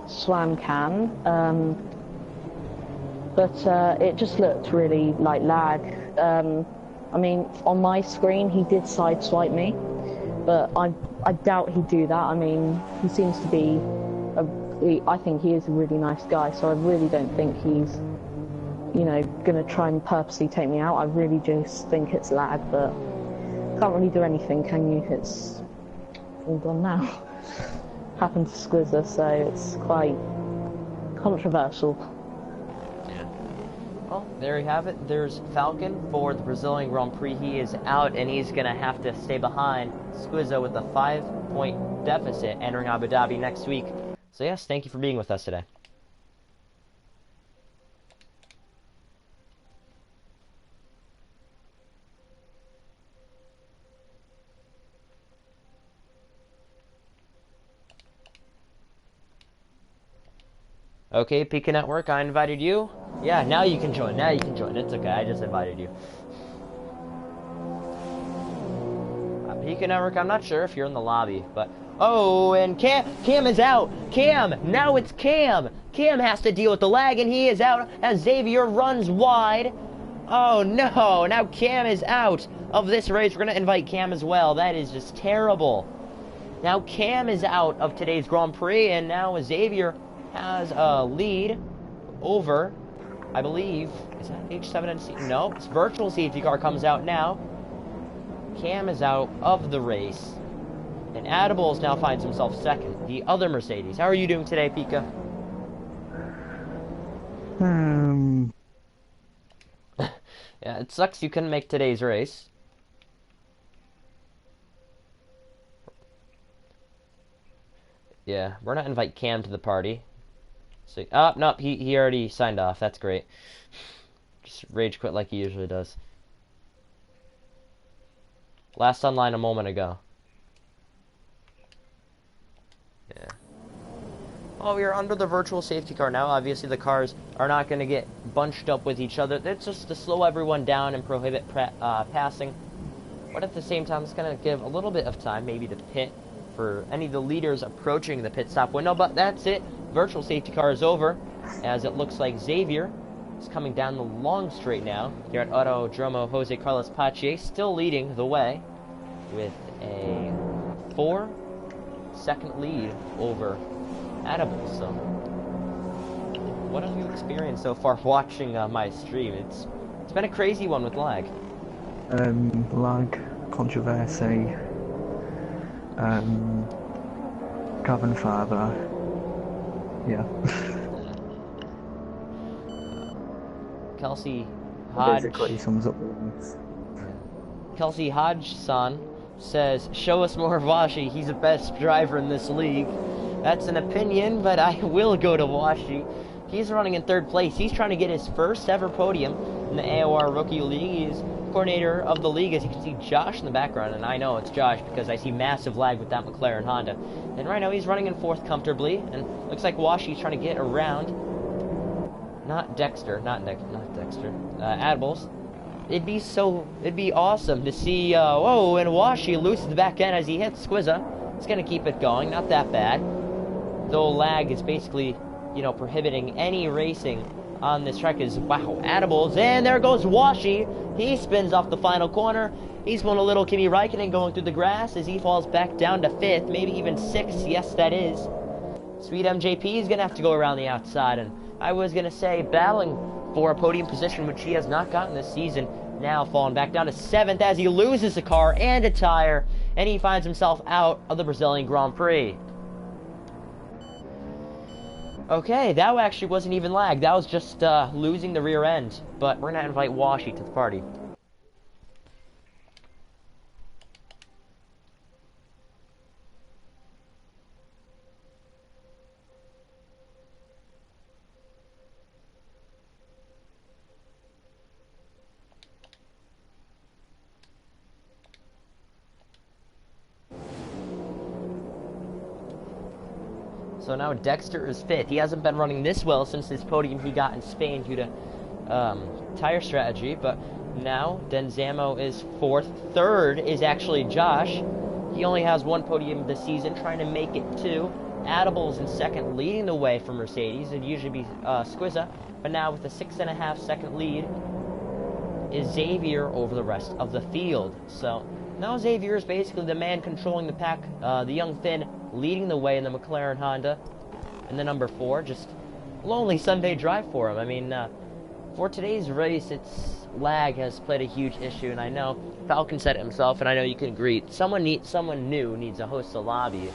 Swamcan, but it just looked really like lag. I mean, on my screen he did sideswipe me, but I doubt he'd do that. I mean, he seems to be, I think he is a really nice guy, so I really don't think he's, you know, going to try and purposely take me out. I really just think it's lag, but can't really do anything, can you? It's all gone now. Happened to Squizza, so it's quite controversial. Yeah. Well, there you have it. There's Falcon for the Brazilian Grand Prix. He is out, and he's going to have to stay behind Squizza with a 5-point deficit entering Abu Dhabi next week. So yes, thank you for being with us today. Okay, Pika Network, I invited you. Yeah, now you can join. Now you can join. It's okay. I just invited you. Pika Network, I'm not sure if you're in the lobby, but... Oh, and Cam is out. Cam! Now it's Cam! Cam has to deal with the lag, and he is out as Xavier runs wide. Oh, no! Now Cam is out of this race. We're going to invite Cam as well. That is just terrible. Now Cam is out of today's Grand Prix, and now Xavier has a lead over, I believe, is that H7NC? No, it's virtual safety car comes out now. Cam is out of the race. And Adibles now finds himself second, the other Mercedes. How are you doing today, Pika? Yeah, it sucks you couldn't make today's race. Yeah, we're gonna invite Cam to the party. So, oh, nope, he already signed off. That's great. Just rage quit like he usually does. Last online a moment ago. Yeah. Oh, we are under the virtual safety car now. Obviously, the cars are not going to get bunched up with each other. It's just to slow everyone down and prohibit passing. But at the same time, it's going to give a little bit of time, maybe to pit for any of the leaders approaching the pit stop window. But that's it. Virtual safety car is over, as it looks like Xavier is coming down the long straight now. Here at Autodromo, Jose Carlos Pache still leading the way with a 4-second lead over Edible. So, what have you experienced so far watching my stream? It's been a crazy one with lag. Lag, controversy, Gavin Father, yeah. Kelsey Hodge. Basically sums up this. Kelsey Hodgson says, "Show us more of Washi. He's the best driver in this league." That's an opinion, but I will go to Washi. He's running in 3rd place. He's trying to get his first ever podium in the AOR Rookie League. He's coordinator of the league, as you can see Josh in the background, and I know it's Josh because I see massive lag with that McLaren Honda. And right now he's running in 4th comfortably, and looks like Washi's trying to get around. Not Dexter, not Dexter. Adbles. It'd be awesome to see, whoa, and Washi loses the back end as he hits Squizza. It's gonna keep it going, not that bad. Though lag is basically, you know, prohibiting any racing on this track. Is wow, Edibles, and there goes Washi. He spins off the final corner. He's pulling a little Kimi Räikkönen going through the grass as he falls back down to 5th, maybe even 6th. Yes, that is. Sweet MJP is gonna have to go around the outside, and I was gonna say battling for a podium position, which he has not gotten this season. Now falling back down to 7th as he loses a car and a tire, and he finds himself out of the Brazilian Grand Prix. Okay, that actually wasn't even lag. That was just losing the rear end. But we're going to invite Washi to the party. So now Dexter is 5th. He hasn't been running this well since his podium he got in Spain due to tire strategy, but now Denzamo is 4th. 3rd is actually Josh. He only has 1 podium this season, trying to make it 2. Adible's in 2nd, leading the way for Mercedes. It'd usually be Squizza, but now with a 6.5-second lead is Xavier over the rest of the field. So now Xavier is basically the man controlling the pack, the young Finn leading the way in the McLaren Honda. And the number 4, just lonely Sunday drive for him. I mean, for today's race, lag has played a huge issue, and I know Falcon said it himself, and I know you can agree. Someone new needs a host of lobby.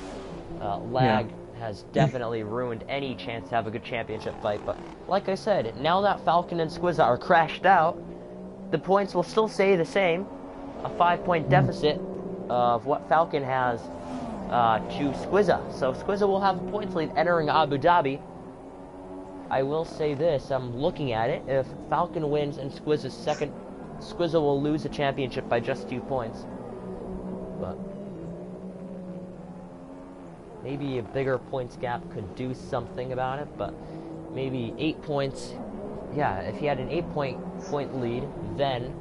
Lag has definitely ruined any chance to have a good championship fight. But like I said, now that Falcon and Squizza are crashed out, the points will still stay the same. A 5-point deficit of what Falcon has to Squizza. So Squizza will have a points lead entering Abu Dhabi. I will say this, I'm looking at it. If Falcon wins and Squizza's 2nd, Squizza will lose the championship by just 2 points. But maybe a bigger points gap could do something about it, but maybe 8 points. Yeah, if he had an 8-point lead, then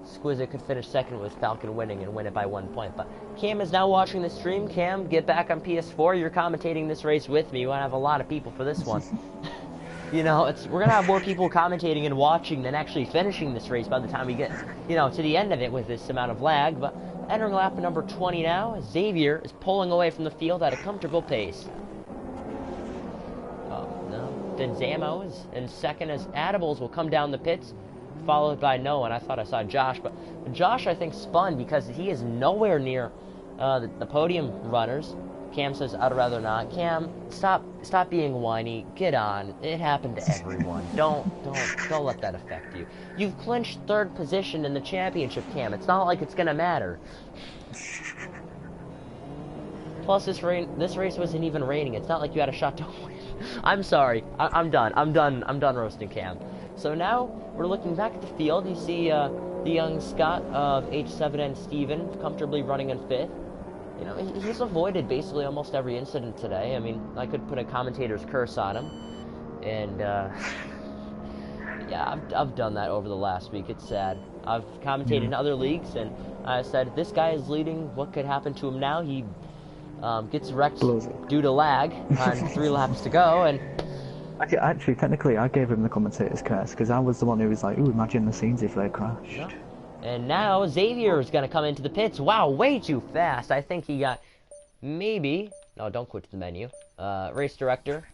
Squizza could finish 2nd with Falcon winning and win it by 1 point. But Cam is now watching the stream. Cam, get back on PS4. You're commentating this race with me. We want to have a lot of people for this one. You know, we're going to have more people commentating and watching than actually finishing this race by the time we get, you know, to the end of it with this amount of lag. But entering lap number 20 now, Xavier is pulling away from the field at a comfortable pace. Then Zamo is in 2nd as Adibles will come down the pits, followed by Noah, and I thought I saw Josh, but Josh, I think, spun because he is nowhere near the podium runners. Cam says, I'd rather not. Cam, stop being whiny. Get on. It happened to everyone. Don't let that affect you. You've clinched third position in the championship, Cam. It's not like it's gonna matter. Plus, this race wasn't even raining. It's not like you had a shot to win. I'm sorry. I'm done. I'm done roasting Cam. So now we're looking back at the field. You see the young Scott of H7 and Steven comfortably running in 5th. You know, he's avoided basically almost every incident today. I mean, I could put a commentator's curse on him. And, yeah, I've done that over the last week. It's sad. I've commentated in other leagues, and I said, this guy is leading. What could happen to him now? He gets wrecked due to lag on 3 laps to go, and... Actually, technically, I gave him the commentator's curse, because I was the one who was like, ooh, imagine the scenes if they crashed. Yeah. And now Xavier is going to come into the pits. Wow, way too fast. I think he got maybe... No, don't quit the menu. Race director.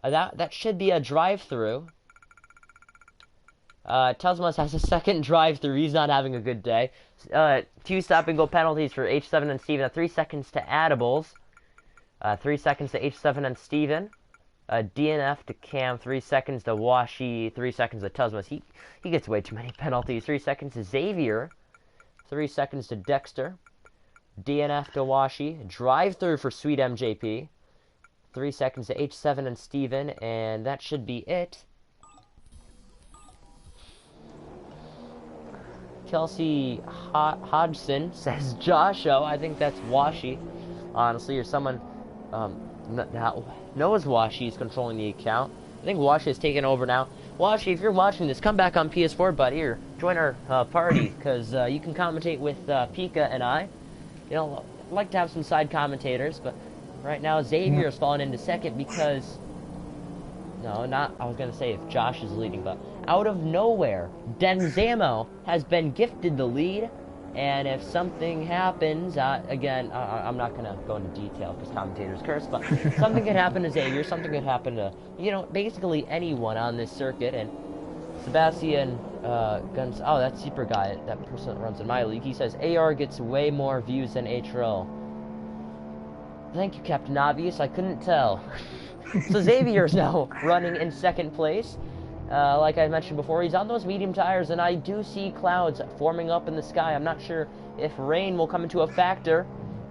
That should be a drive-through. Tuzmas has a second drive-through. He's not having a good day. 2 stop-and-go penalties for H7 and Steven. 3 seconds to Addables. 3 seconds to H7 and Steven. DNF to Cam, 3 seconds to Washi, 3 seconds to Tuzmas. He gets way too many penalties. 3 seconds to Xavier, 3 seconds to Dexter, DNF to Washi, drive-through for Sweet MJP, 3 seconds to H7 and Steven, and that should be it. Kelsey Hodgson says Josho. I think that's Washi, honestly, or someone knows Washi is controlling the account. I think Washi has taken over now. Washi, if you're watching this, come back on PS4, buddy, or join our party, because you can commentate with Pika and I. You know, I'd like to have some side commentators, but right now Xavier has fallen into second because... No, not... I was going to say if Josh is leading, but out of nowhere, Denzamo has been gifted the lead, and if something happens, again, I'm not going to go into detail because commentators curse, but something could happen to Xavier, something could happen to, you know, basically anyone on this circuit, and Sebastian Guns... Oh, that's Super Guy, that person that runs in my league. He says, AR gets way more views than HRL. Thank you, Captain Obvious, I couldn't tell. So Xavier's now running in second place. Like I mentioned before, he's on those medium tires, and I do see clouds forming up in the sky. I'm not sure if rain will come into a factor,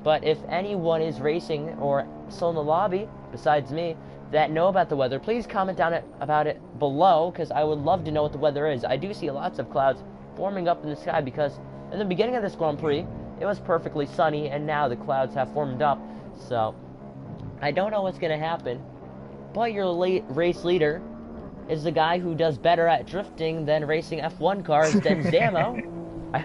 but if anyone is racing or still in the lobby, besides me, that know about the weather, please comment down about it below, because I would love to know what the weather is. I do see lots of clouds forming up in the sky, because in the beginning of this Grand Prix, it was perfectly sunny, and now the clouds have formed up, so I don't know what's going to happen, but your race leader is the guy who does better at drifting than racing F1 cars than Zamo.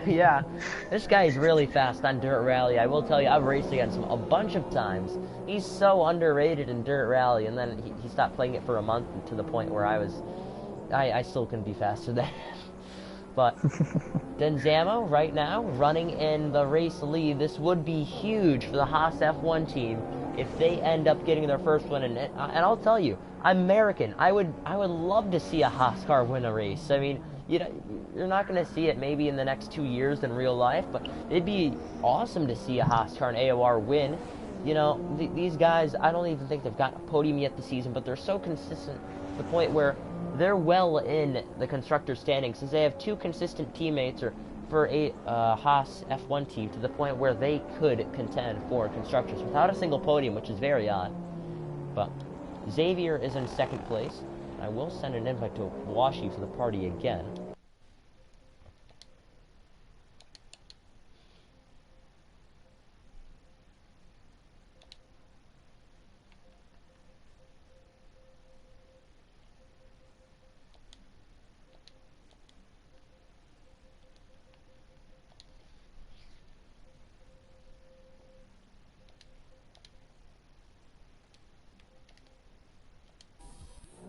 Yeah, this guy is really fast on Dirt Rally. I will tell you, I've raced against him a bunch of times. He's so underrated in Dirt Rally, and then he stopped playing it for a month to the point where I still couldn't be faster than him. But Denzamo, right now, running in the race lead. This would be huge for the Haas F1 team if they end up getting their first win in it. And I'll tell you, I'm American. I would love to see a Haas car win a race. I mean, you know, you're not going to see it maybe in the next 2 years in real life, but it'd be awesome to see a Haas car and AOR win. You know, these guys, I don't even think they've got a podium yet this season, but they're so consistent to the point where they're well in the constructor standings, since they have 2 consistent teammates for a Haas F1 team, to the point where they could contend for constructors without a single podium, which is very odd. But Xavier is in second place. I will send an invite to Washi for the party again.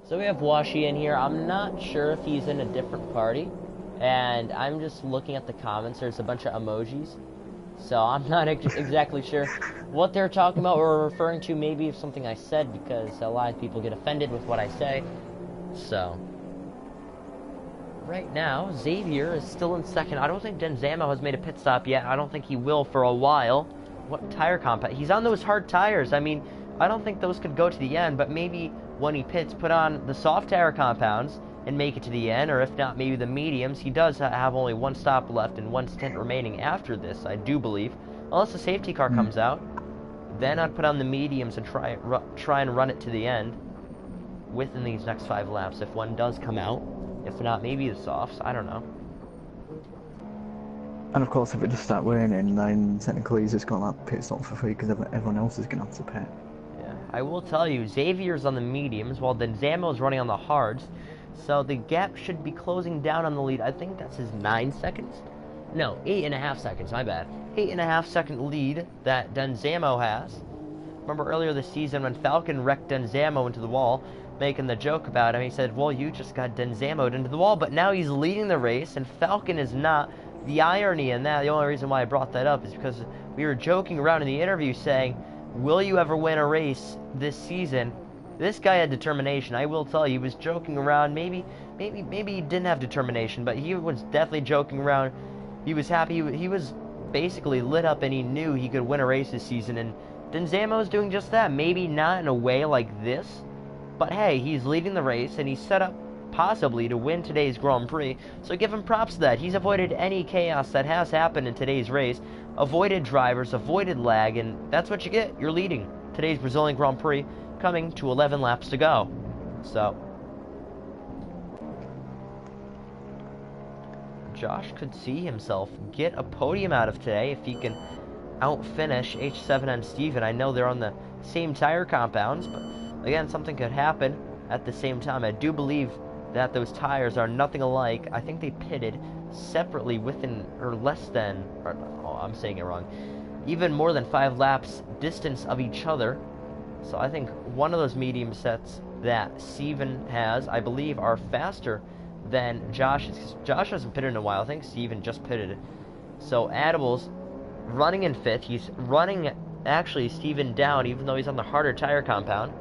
So we have Washi in here. I'm not sure if he's in a different party, and I'm just looking at the comments. There's a bunch of emojis, so I'm not exactly sure what they're talking about or referring to, maybe of something I said, because a lot of people get offended with what I say. So right now, Xavier is still in second. I don't think Denzamo has made a pit stop yet. I don't think he will for a while. what tire compound? He's on those hard tires. I mean, I don't think those could go to the end, but maybe when he pits, put on the soft tire compounds and make it to the end, or if not, maybe the mediums. He does have only one stop left and one stint remaining after this, I do believe. Unless the safety car comes out, then I'd put on the mediums and try and run it to the end within these next 5 laps if one does come out. If not, maybe the softs. I don't know. And of course, if it does start raining, then technically he's just got that pit stop for free because everyone else is going to have to pit. Yeah, I will tell you, Xavier's on the mediums while Denzamo is running on the hards. So the gap should be closing down on the lead. I think that's his 9 seconds. No, 8.5 seconds, my bad. 8.5 second lead that Denzamo has. Remember earlier this season when Falcon wrecked Denzamo into the wall, making the joke about him, he said, well, you just got Denzamo'd into the wall, but now he's leading the race and Falcon is not. The irony in that, the only reason why I brought that up is because we were joking around in the interview saying, will you ever win a race this season? This guy had determination. I will tell you, he was joking around. Maybe he didn't have determination, but he was definitely joking around. He was happy. He was basically lit up, and he knew he could win a race this season. And Denzamo's doing just that. Maybe not in a way like this, but hey, he's leading the race, and he's set up possibly to win today's Grand Prix. So give him props to that. He's avoided any chaos that has happened in today's race. Avoided drivers, avoided lag, and that's what you get. You're leading today's Brazilian Grand Prix, coming to 11 laps to go. So Josh could see himself get a podium out of today if he can outfinish H7 and Steven. I know they're on the same tire compounds, but again, something could happen at the same time. I do believe that those tires are nothing alike. I think they pitted separately within, or less than, or, oh, I'm saying it wrong, even more than 5 laps distance of each other. So I think one of those medium sets that Steven has, I believe, are faster than Josh's. Josh hasn't pitted in a while. I think Steven just pitted. So Adible's running in 5th. He's running, actually, Steven down, even though he's on the harder tire compound.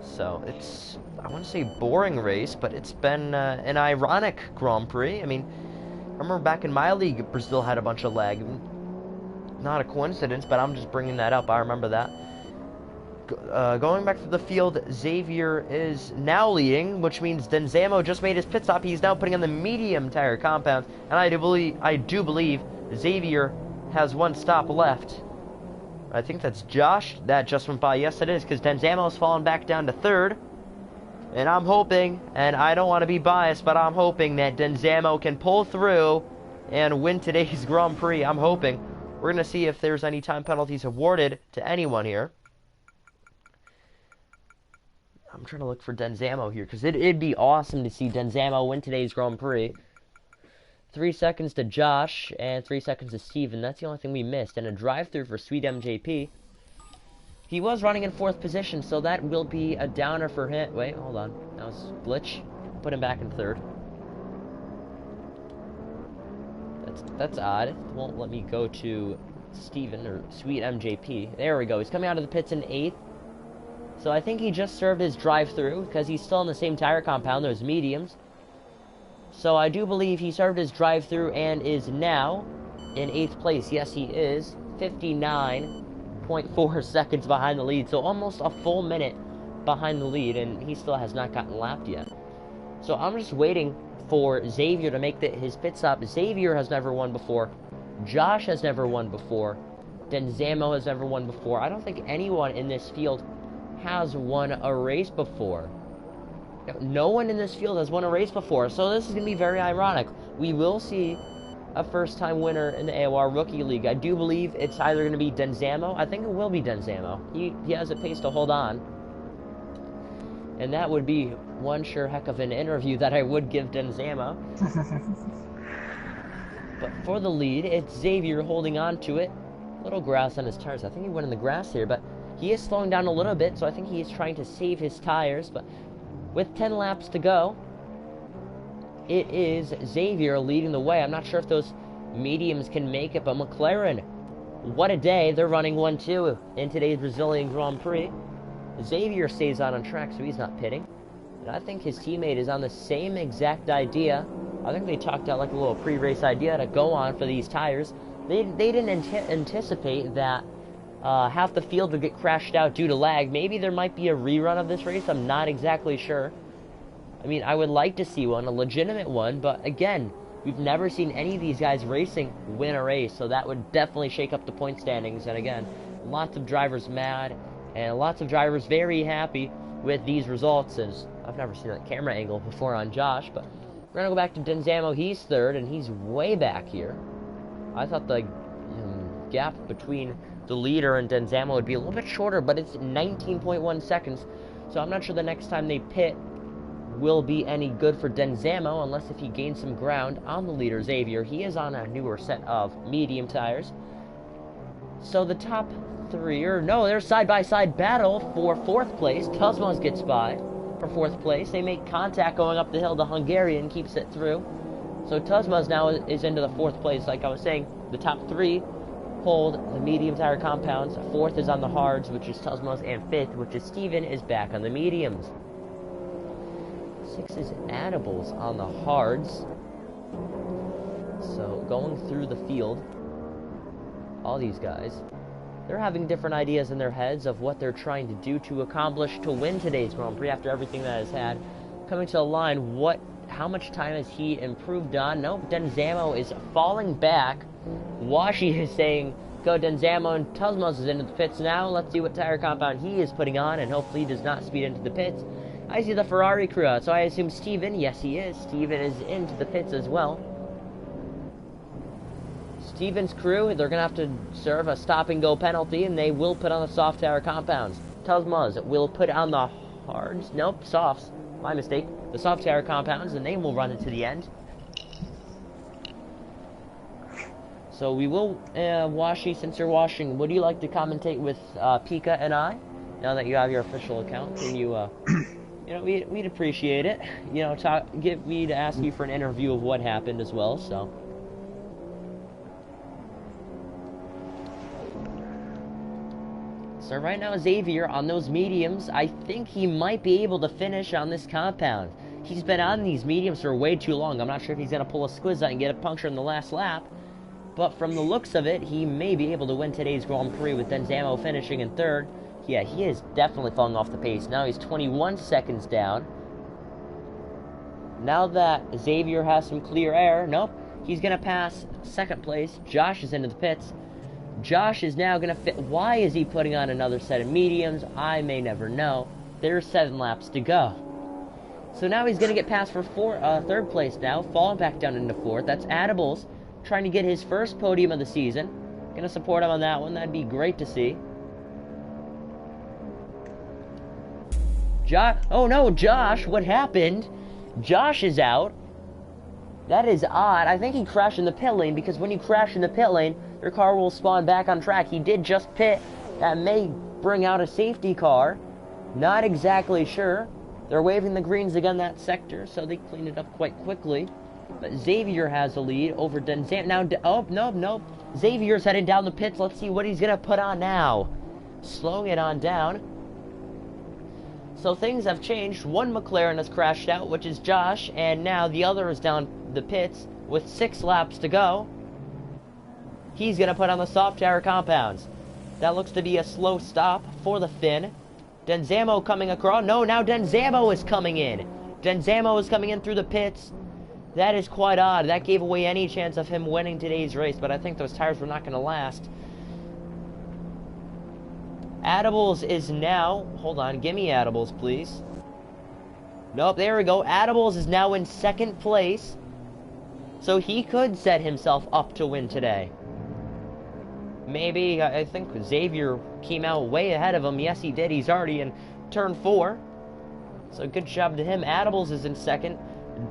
So it's, I wouldn't say boring race, but it's been an ironic Grand Prix. I mean, I remember back in my league, Brazil had a bunch of lag. Not a coincidence, but I'm just bringing that up. I remember that. Going back to the field, Xavier is now leading, which means Denzamo just made his pit stop. He's now putting on the medium tire compound, and I do believe Xavier has 1 stop left. I think that's Josh. That just went by. Yes, it is, because Denzamo's fallen back down to 3rd. And I'm hoping, and I don't want to be biased, but I'm hoping that Denzamo can pull through and win today's Grand Prix. I'm hoping. We're going to see if there's any time penalties awarded to anyone here. I'm trying to look for Denzamo here, because it'd be awesome to see Denzamo win today's Grand Prix. 3 seconds to Josh, and 3 seconds to Steven. That's the only thing we missed. And a drive-through for Sweet MJP. He was running in 4th position, so that will be a downer for him. Wait, hold on. That was glitch. Put him back in 3rd. That's odd. It won't let me go to Steven, or Sweet MJP. There we go. He's coming out of the pits in 8th. So I think he just served his drive-through, because he's still in the same tire compound, those mediums. So I do believe he served his drive-through and is now in 8th place. Yes, he is. 59.4 seconds behind the lead. So almost a full minute behind the lead, and he still has not gotten lapped yet. So I'm just waiting for Xavier to make his pit stop. Xavier has never won before. Josh has never won before. Denzamo has never won before. I don't think anyone in this field has won a race before. No one in this field has won a race before, so this is going to be very ironic. We will see a first-time winner in the AOR Rookie League. I do believe it's either going to be Denzamo. I think it will be Denzamo. He has a pace to hold on. And that would be one sure heck of an interview that I would give Denzamo. But for the lead, it's Xavier holding on to it. Little grass on his tires. I think he went in the grass here, but he is slowing down a little bit, so I think he is trying to save his tires. But with 10 laps to go, it is Xavier leading the way. I'm not sure if those mediums can make it, but McLaren, what a day. They're running 1-2 in today's Brazilian Grand Prix. Xavier stays on track, so he's not pitting. And I think his teammate is on the same exact idea. I think they talked out like a little pre-race idea to go on for these tires. They didn't anticipate that half the field would get crashed out due to lag. Maybe there might be a rerun of this race. I'm not exactly sure. I mean, I would like to see one, a legitimate one, but again, we've never seen any of these guys racing win a race, so that would definitely shake up the point standings. And again, lots of drivers mad, and lots of drivers very happy with these results, as I've never seen that camera angle before on Josh. But we're going to go back to Denzamo. He's third, and he's way back here. I thought the gap between the leader and Denzamo would be a little bit shorter, but it's 19.1 seconds, so I'm not sure the next time they pit will be any good for Denzamo, unless if he gains some ground on the leader, Xavier. He is on a newer set of medium tires. So the top three, or no, there's side-by-side battle for fourth place. Tuzmos gets by for fourth place. They make contact going up the hill. The Hungarian keeps it through. So Tuzmos now is into the fourth place. Like I was saying, the top three hold the medium tire compounds. Fourth is on the hards, which is Tuzmos, and fifth, which is Steven, is back on the mediums. Six is Addibles on the hards. So going through the field, all these guys, they're having different ideas in their heads of what they're trying to do to accomplish to win today's Grand Prix after everything that has had. Coming to the line, how much time has he improved on? Nope, Denzamo is falling back. Washi is saying, go Denzamo, and Tuzmos is into the pits now. Let's see what tire compound he is putting on, and hopefully he does not speed into the pits. I see the Ferrari crew out, so I assume Steven, yes he is. Steven is into the pits as well. Steven's crew, they're going to have to serve a stop-and-go penalty, and they will put on the soft tire compounds. Tuzmos will put on the hards, nope, softs, my mistake, the soft tire compounds, and they will run it to the end. So we will, Washi, since you're washing, would you like to commentate with Pika and I? Now that you have your official account, can you, you know, we'd appreciate it. You know, get me to ask you for an interview of what happened as well, so. So right now, Xavier, on those mediums, I think he might be able to finish on this compound. He's been on these mediums for way too long. I'm not sure if he's going to pull a squizza and get a puncture in the last lap. But from the looks of it, he may be able to win today's Grand Prix with Denzamo finishing in third. Yeah, he is definitely falling off the pace. Now he's 21 seconds down. Now that Xavier has some clear air, nope, he's going to pass second place. Josh is into the pits. Josh is now going to fit. Why is he putting on another set of mediums? I may never know. There's 7 laps to go. So now he's going to get past for third place now, falling back down into fourth. That's Addibles, trying to get his first podium of the season. Going to support him on that one. That'd be great to see. Oh no, Josh, what happened? Josh is out. That is odd. I think he crashed in the pit lane, because when you crash in the pit lane, your car will spawn back on track. He did just pit. That may bring out a safety car. Not exactly sure. They're waving the greens again that sector, so they cleaned it up quite quickly. But Xavier has the lead over Denzam. Now, oh, nope. Xavier's heading down the pits. Let's see what he's going to put on now. Slowing it on down. So things have changed. One McLaren has crashed out, which is Josh, and now the other is down the pits with 6 laps to go. He's going to put on the soft tire compounds. That looks to be a slow stop for the Finn. Denzamo coming across. No, now Denzamo is coming in. Denzamo is coming in through the pits. That is quite odd. That gave away any chance of him winning today's race, but I think those tires were not going to last. Addibles is now... Hold on, give me Addibles, please. Nope, there we go. Addibles is now in second place. So he could set himself up to win today. Maybe, I think Xavier came out way ahead of him. Yes, he did. He's already in turn 4. So good job to him. Addibles is in second.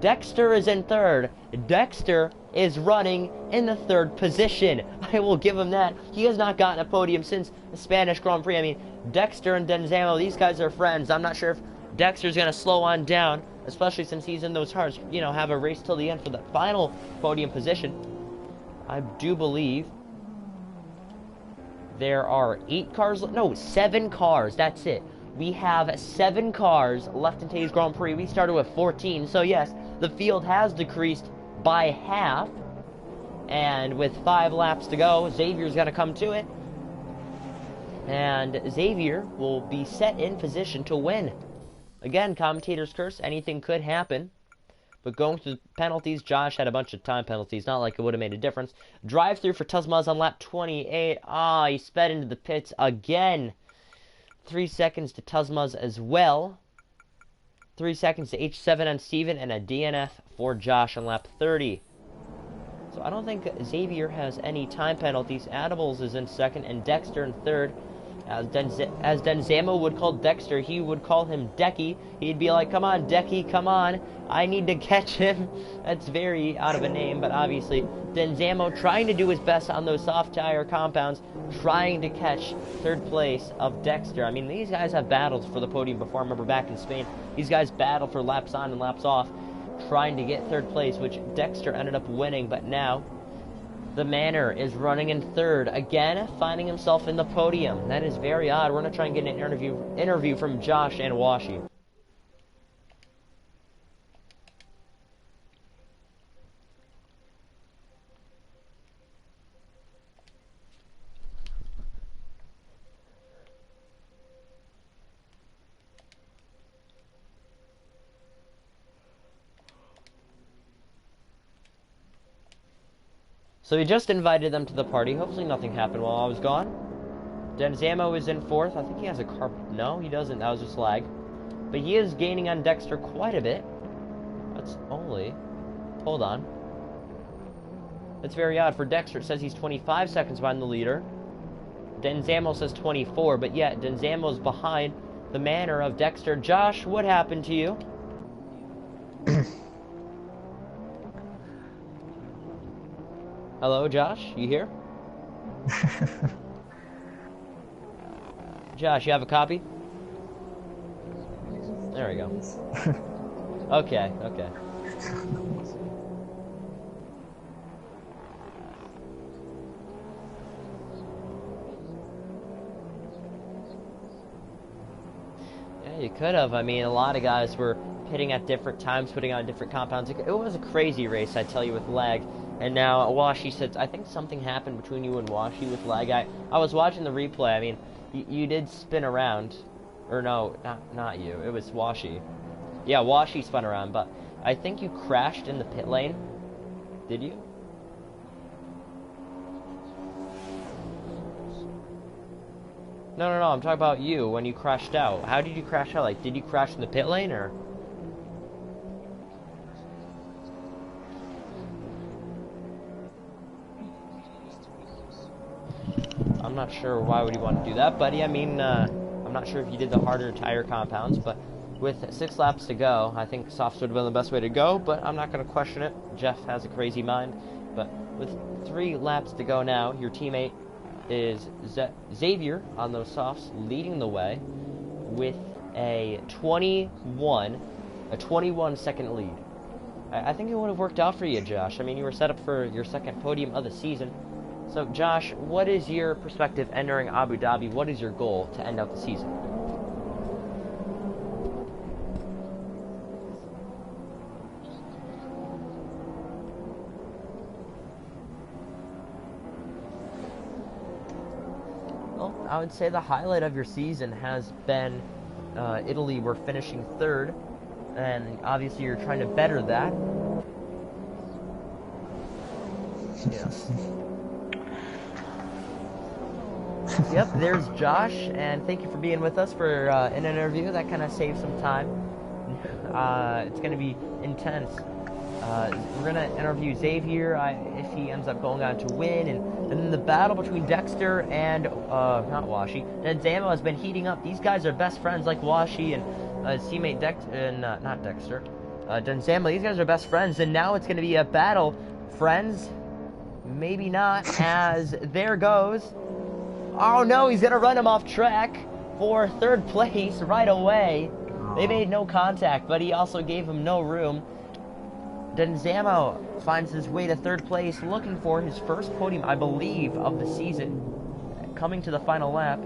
Dexter is in third. Dexter is running in the third position. I will give him that. He has not gotten a podium since the Spanish Grand Prix. I mean, Dexter and Denzamo, these guys are friends. I'm not sure if Dexter's going to slow on down, especially since he's in those hearts, you know, have a race till the end for the final podium position. I do believe there are 8 cars, no, 7 cars, that's it. We have 7 cars left in today's Grand Prix. We started with 14, so yes, the field has decreased by half. And with 5 laps to go, Xavier's going to come to it. And Xavier will be set in position to win. Again, commentator's curse, anything could happen. But going through penalties, Josh had a bunch of time penalties. Not like it would have made a difference. Drive-through for Tuzmaz on lap 28. He sped into the pits again. 3 seconds to Tuzmaz as well. 3 seconds to H7 on Steven, and a DNF for Josh on lap 30. So I don't think Xavier has any time penalties. Adibles is in second, and Dexter in third. As Denzamo would call Dexter, he would call him Decky. He'd be like, come on, Decky, come on. I need to catch him. That's very out of a name, but obviously Denzamo trying to do his best on those soft tire compounds, trying to catch third place of Dexter. I mean, these guys have battled for the podium before. I remember back in Spain, these guys battled for laps on and laps off, trying to get third place, which Dexter ended up winning, but now the Manor is running in third, again, finding himself in the podium. That is very odd. We're going to try and get an interview from Josh and Washi. So he just invited them to the party. Hopefully nothing happened while I was gone. Denzamo is in fourth. I think he has a car... No, he doesn't. That was just lag. But he is gaining on Dexter quite a bit. That's only... Hold on. That's very odd. For Dexter, it says he's 25 seconds behind the leader. Denzamo says 24, but yet Denzamo's behind the Manor of Dexter. Josh, what happened to you? Hello, Josh? You here? Josh, you have a copy? There we go. Okay, okay. Yeah, you could have. I mean, a lot of guys were pitting at different times, putting on different compounds. It was a crazy race, I tell you, with lag. And now Washi said, I think something happened between you and Washi with lag. I was watching the replay. I mean, you did spin around. Or no, not you. It was Washi. Yeah, Washi spun around, but I think you crashed in the pit lane. Did you? No, I'm talking about you when you crashed out. How did you crash out? Like, did you crash in the pit lane, or...? I'm not sure why would you want to do that, buddy. I mean, I'm not sure if you did the harder tire compounds, but with 6 laps to go, I think softs would have been the best way to go, but I'm not going to question it. Jeff has a crazy mind. But with 3 laps to go now, your teammate is Xavier on those softs, leading the way with a 21-second lead. I think it would have worked out for you, Josh. I mean, you were set up for your second podium of the season. So, Josh, what is your perspective entering Abu Dhabi? What is your goal to end out the season? Well, I would say the highlight of your season has been Italy. We're finishing third, and obviously you're trying to better that. Yes. Yep, there's Josh, and thank you for being with us for an interview. That kind of saves some time. It's going to be intense. We're going to interview Xavier if he ends up going on to win, and then the battle between Dexter and, not Washi, and Zamo has been heating up. These guys are best friends like Washi and his teammate not Dexter, Denzamo. These guys are best friends, and now it's going to be a battle. Friends? Maybe not, as there goes. Oh no, he's going to run him off track for third place right away. They made no contact, but he also gave him no room. Denzamo finds his way to third place, looking for his first podium, I believe, of the season, coming to the final lap.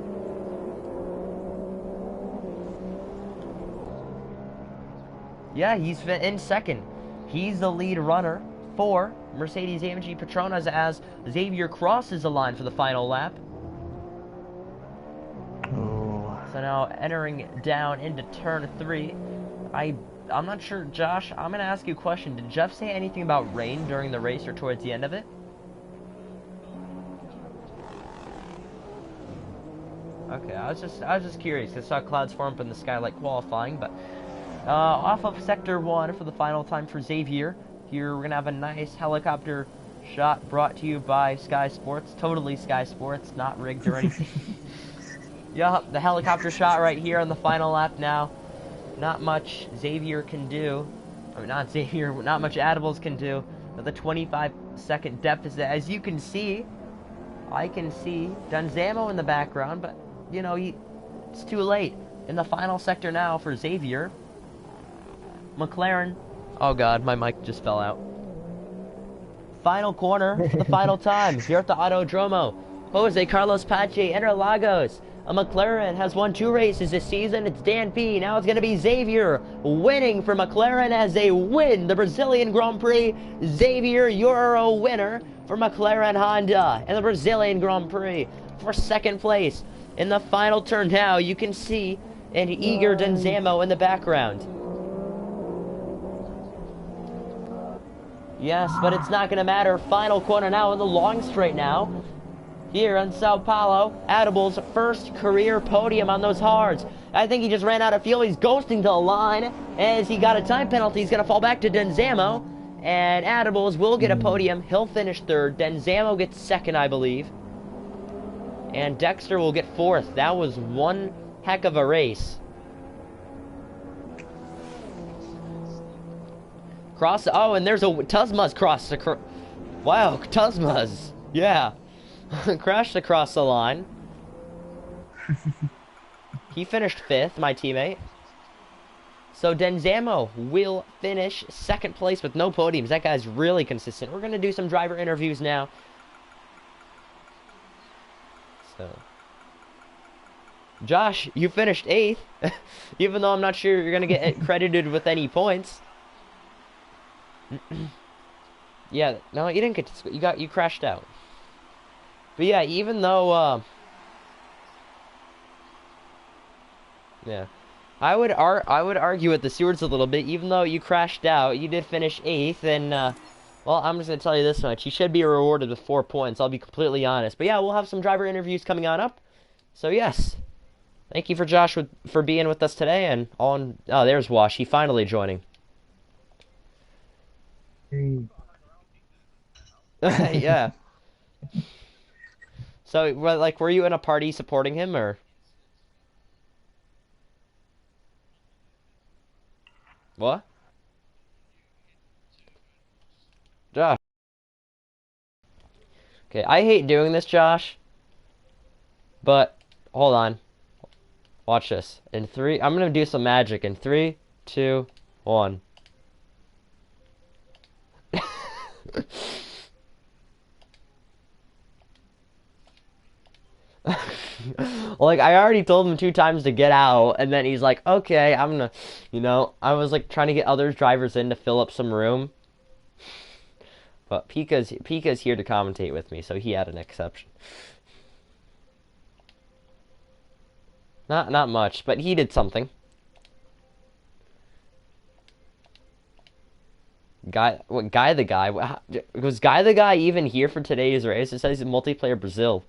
Yeah, he's in second. He's the lead runner for Mercedes-AMG Petronas as Xavier crosses the line for the final lap. Oh. So now entering down into turn 3. I'm not sure, Josh, I'm going to ask you a question. Did Jeff say anything about rain during the race or towards the end of it? Okay, I was just curious. I saw clouds form up in the sky like qualifying, but off of sector 1 for the final time for Xavier. Here we're gonna have a nice helicopter shot brought to you by Sky Sports. Totally Sky Sports, not rigged or anything. Yup, the helicopter shot right here on the final lap now. Not much Xavier can do. I mean, not Xavier, not much Adibles can do. With a 25-second deficit. As you can see, I can see Dunzamo in the background, but, you know, it's too late. In the final sector now for Xavier. McLaren. Oh god, my mic just fell out. Final corner for the final time here at the Autodromo. Jose Carlos Pache, Interlagos. A McLaren has won 2 races this season. It's Dan P. Now it's going to be Xavier winning for McLaren as they win the Brazilian Grand Prix. Xavier, you're a winner for McLaren Honda in the Brazilian Grand Prix for 2nd place. In the final turn now, you can see an eager Dunzamo in the background. Yes, but it's not going to matter. Final corner now in the long straight now. Here in Sao Paulo, Adible's first career podium on those hards. I think he just ran out of fuel. He's ghosting to the line as he got a time penalty. He's going to fall back to Dunzamo. And Adibles will get a podium. He'll finish 3rd. Dunzamo gets 2nd, I believe. And Dexter will get 4th. That was one heck of a race. Oh, and there's a Tuzma's cross. Wow, Tuzma's. Yeah. Crashed across the line. He finished 5th, my teammate. So Dunzamo will finish 2nd place with no podiums. That guy's really consistent. We're going to do some driver interviews now. So, Josh, you finished 8th. Even though I'm not sure you're going to get credited with any points. Yeah, no, you didn't get to, you crashed out. But yeah, even though yeah, I would argue with the stewards a little bit. Even though you crashed out, you did finish 8th, and well, I'm just gonna tell you this much: you should be rewarded with 4 points. I'll be completely honest. But yeah, we'll have some driver interviews coming on up. So yes, thank you for Josh for being with us today, and on. Oh, there's Wash. He finally joining. Yeah. So, like, were you in a party supporting him, or? What? Josh. Okay, I hate doing this, Josh. But, hold on. Watch this. In 3, I'm gonna do some magic. In 3, 2, 1. Like, I already told him 2 times to get out, and then he's like, okay, I'm gonna, you know, I was like trying to get other drivers in to fill up some room. But Pika's here to commentate with me, so he had an exception. Not much, but he did something. Guy the Guy? Was Guy the Guy even here for today's race? It says multiplayer Brazil.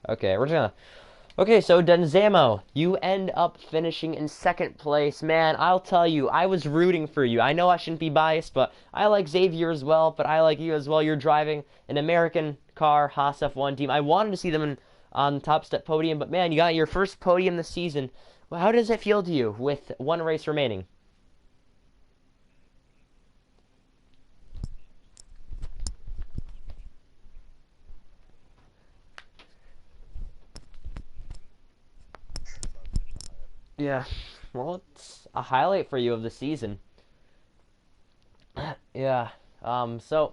Okay, we're gonna... Okay, so Dunzamo, you end up finishing in 2nd place. Man, I'll tell you, I was rooting for you. I know I shouldn't be biased, but I like Xavier as well, but I like you as well. You're driving an American car, Haas F1 team. I wanted to see them on Top Step podium, but man, you got your first podium this season. Well, how does it feel to you with 1 race remaining? Yeah, well, it's a highlight for you of the season. Yeah, so,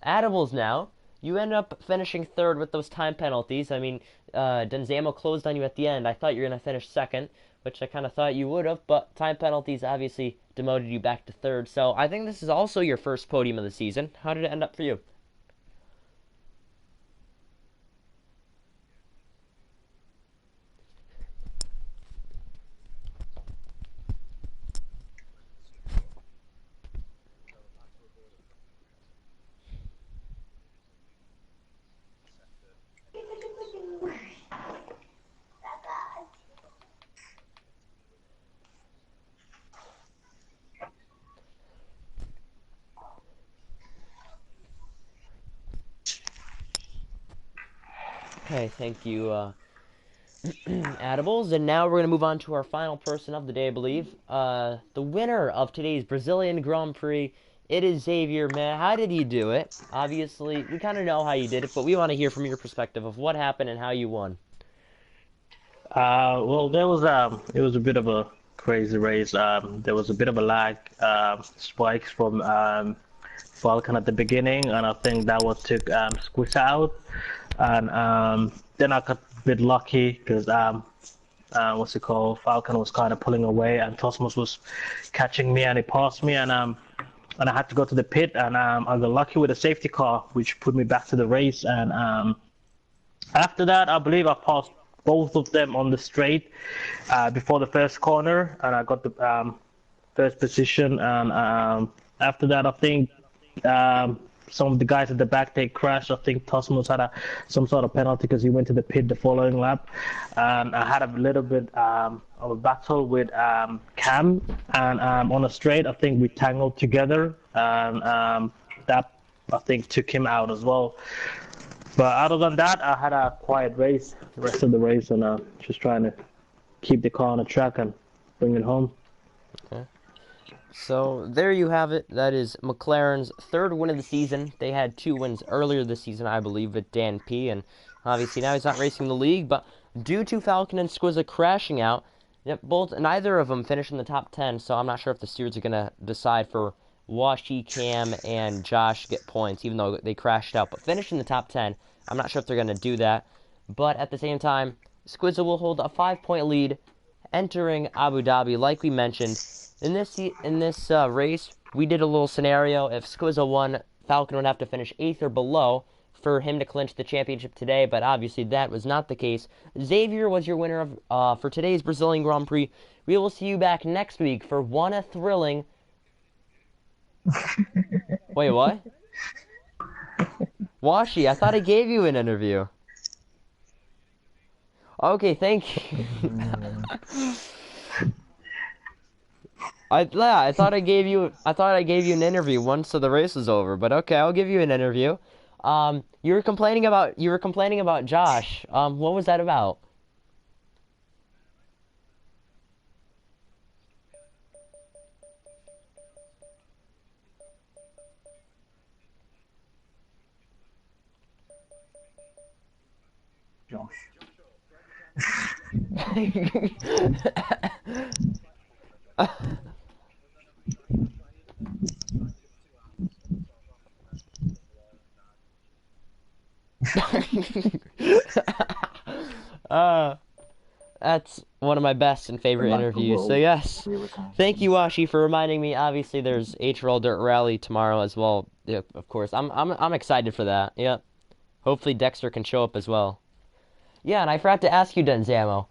Adibles now. you ended up finishing third with those time penalties. I mean, Denzamo closed on you at the end. I thought you were going to finish second, which I kind of thought you would have, but time penalties obviously demoted you back to third. So I think this is also your first podium of the season. How did it end up for you? Okay, thank you, Adibles. And now we're going to move on to our final person of the day, I believe. The winner of today's Brazilian Grand Prix, it is Xavier, man. How did you do it? Obviously, we kind of know how you did it, but we want to hear from your perspective of what happened and how you won. Well, it was a bit of a crazy race. There was a bit of a lag, spikes from Falcon at the beginning, and I think that what took Squish out. And then I got a bit lucky because what's it called? Falcon was kind of pulling away, and Tosmos was catching me, and he passed me, and I had to go to the pit, and I got lucky with a safety car, which put me back to the race. And after that, I believe I passed both of them on the straight before the first corner, and I got the first position. And after that, I think some of the guys at the back, they crashed. I think Tosmos had some sort of penalty because he went to the pit the following lap. And I had a little bit of a battle with Cam, and on a straight, I think we tangled together, and that I think took him out as well. But other than that, I had a quiet race, the rest of the race, and just trying to keep the car on the track and bring it home. Okay. So there you have it. That is McLaren's third win of the season. They had 2 wins earlier this season, I believe, with Dan P. And obviously now he's not racing the league. But due to Falcon and Squizza crashing out, neither of them finished in the top 10. So I'm not sure if the stewards are gonna decide for Washi, Cam, and Josh get points, even though they crashed out. But finish in the top 10. I'm not sure if they're gonna do that. But at the same time, Squizza will hold a 5-point lead entering Abu Dhabi, like we mentioned. In this race, we did a little scenario. If Squizza won, Falcon would have to finish 8th or below for him to clinch the championship today, but obviously that was not the case. Xavier was your winner of for today's Brazilian Grand Prix. We will see you back next week for a thrilling... Wait, what? Washi, I thought I gave you an interview. Okay, thank you. I thought I gave you an interview once the race was over, but okay, I'll give you an interview. You were complaining about Josh. What was that about? Josh. That's one of my best and favorite interviews. So yes, thank you, Washi, for reminding me. Obviously, there's HRL Dirt Rally tomorrow as well. Yeah, of course, I'm excited for that. Yep. Hopefully, Dexter can show up as well. Yeah, and I forgot to ask you, Denzamo.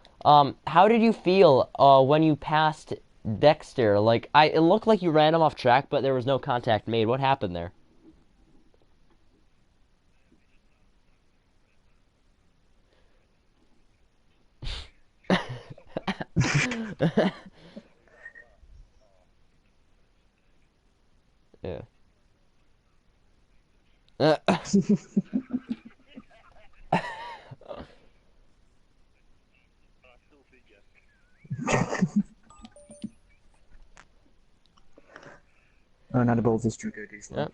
How did you feel when you passed Dexter? Like, it looked like you ran him off track, but there was no contact made. What happened there? Yeah. Nanables is triggered easily. Yep.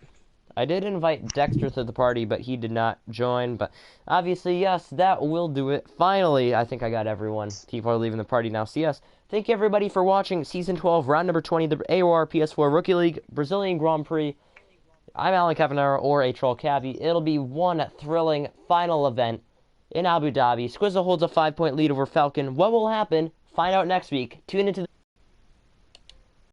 I did invite Dexter to the party, but he did not join. But obviously, yes, that will do it. Finally, I think I got everyone. People are leaving the party now. So yes, thank you everybody for watching Season 12, Round number 20, the AOR PS4 Rookie League Brazilian Grand Prix. I'm Alan Cavanero, or a Troll Cavi. It'll be one thrilling final event in Abu Dhabi. Squizzle holds a 5-point lead over Falcon. What will happen? Find out next week. Tune into the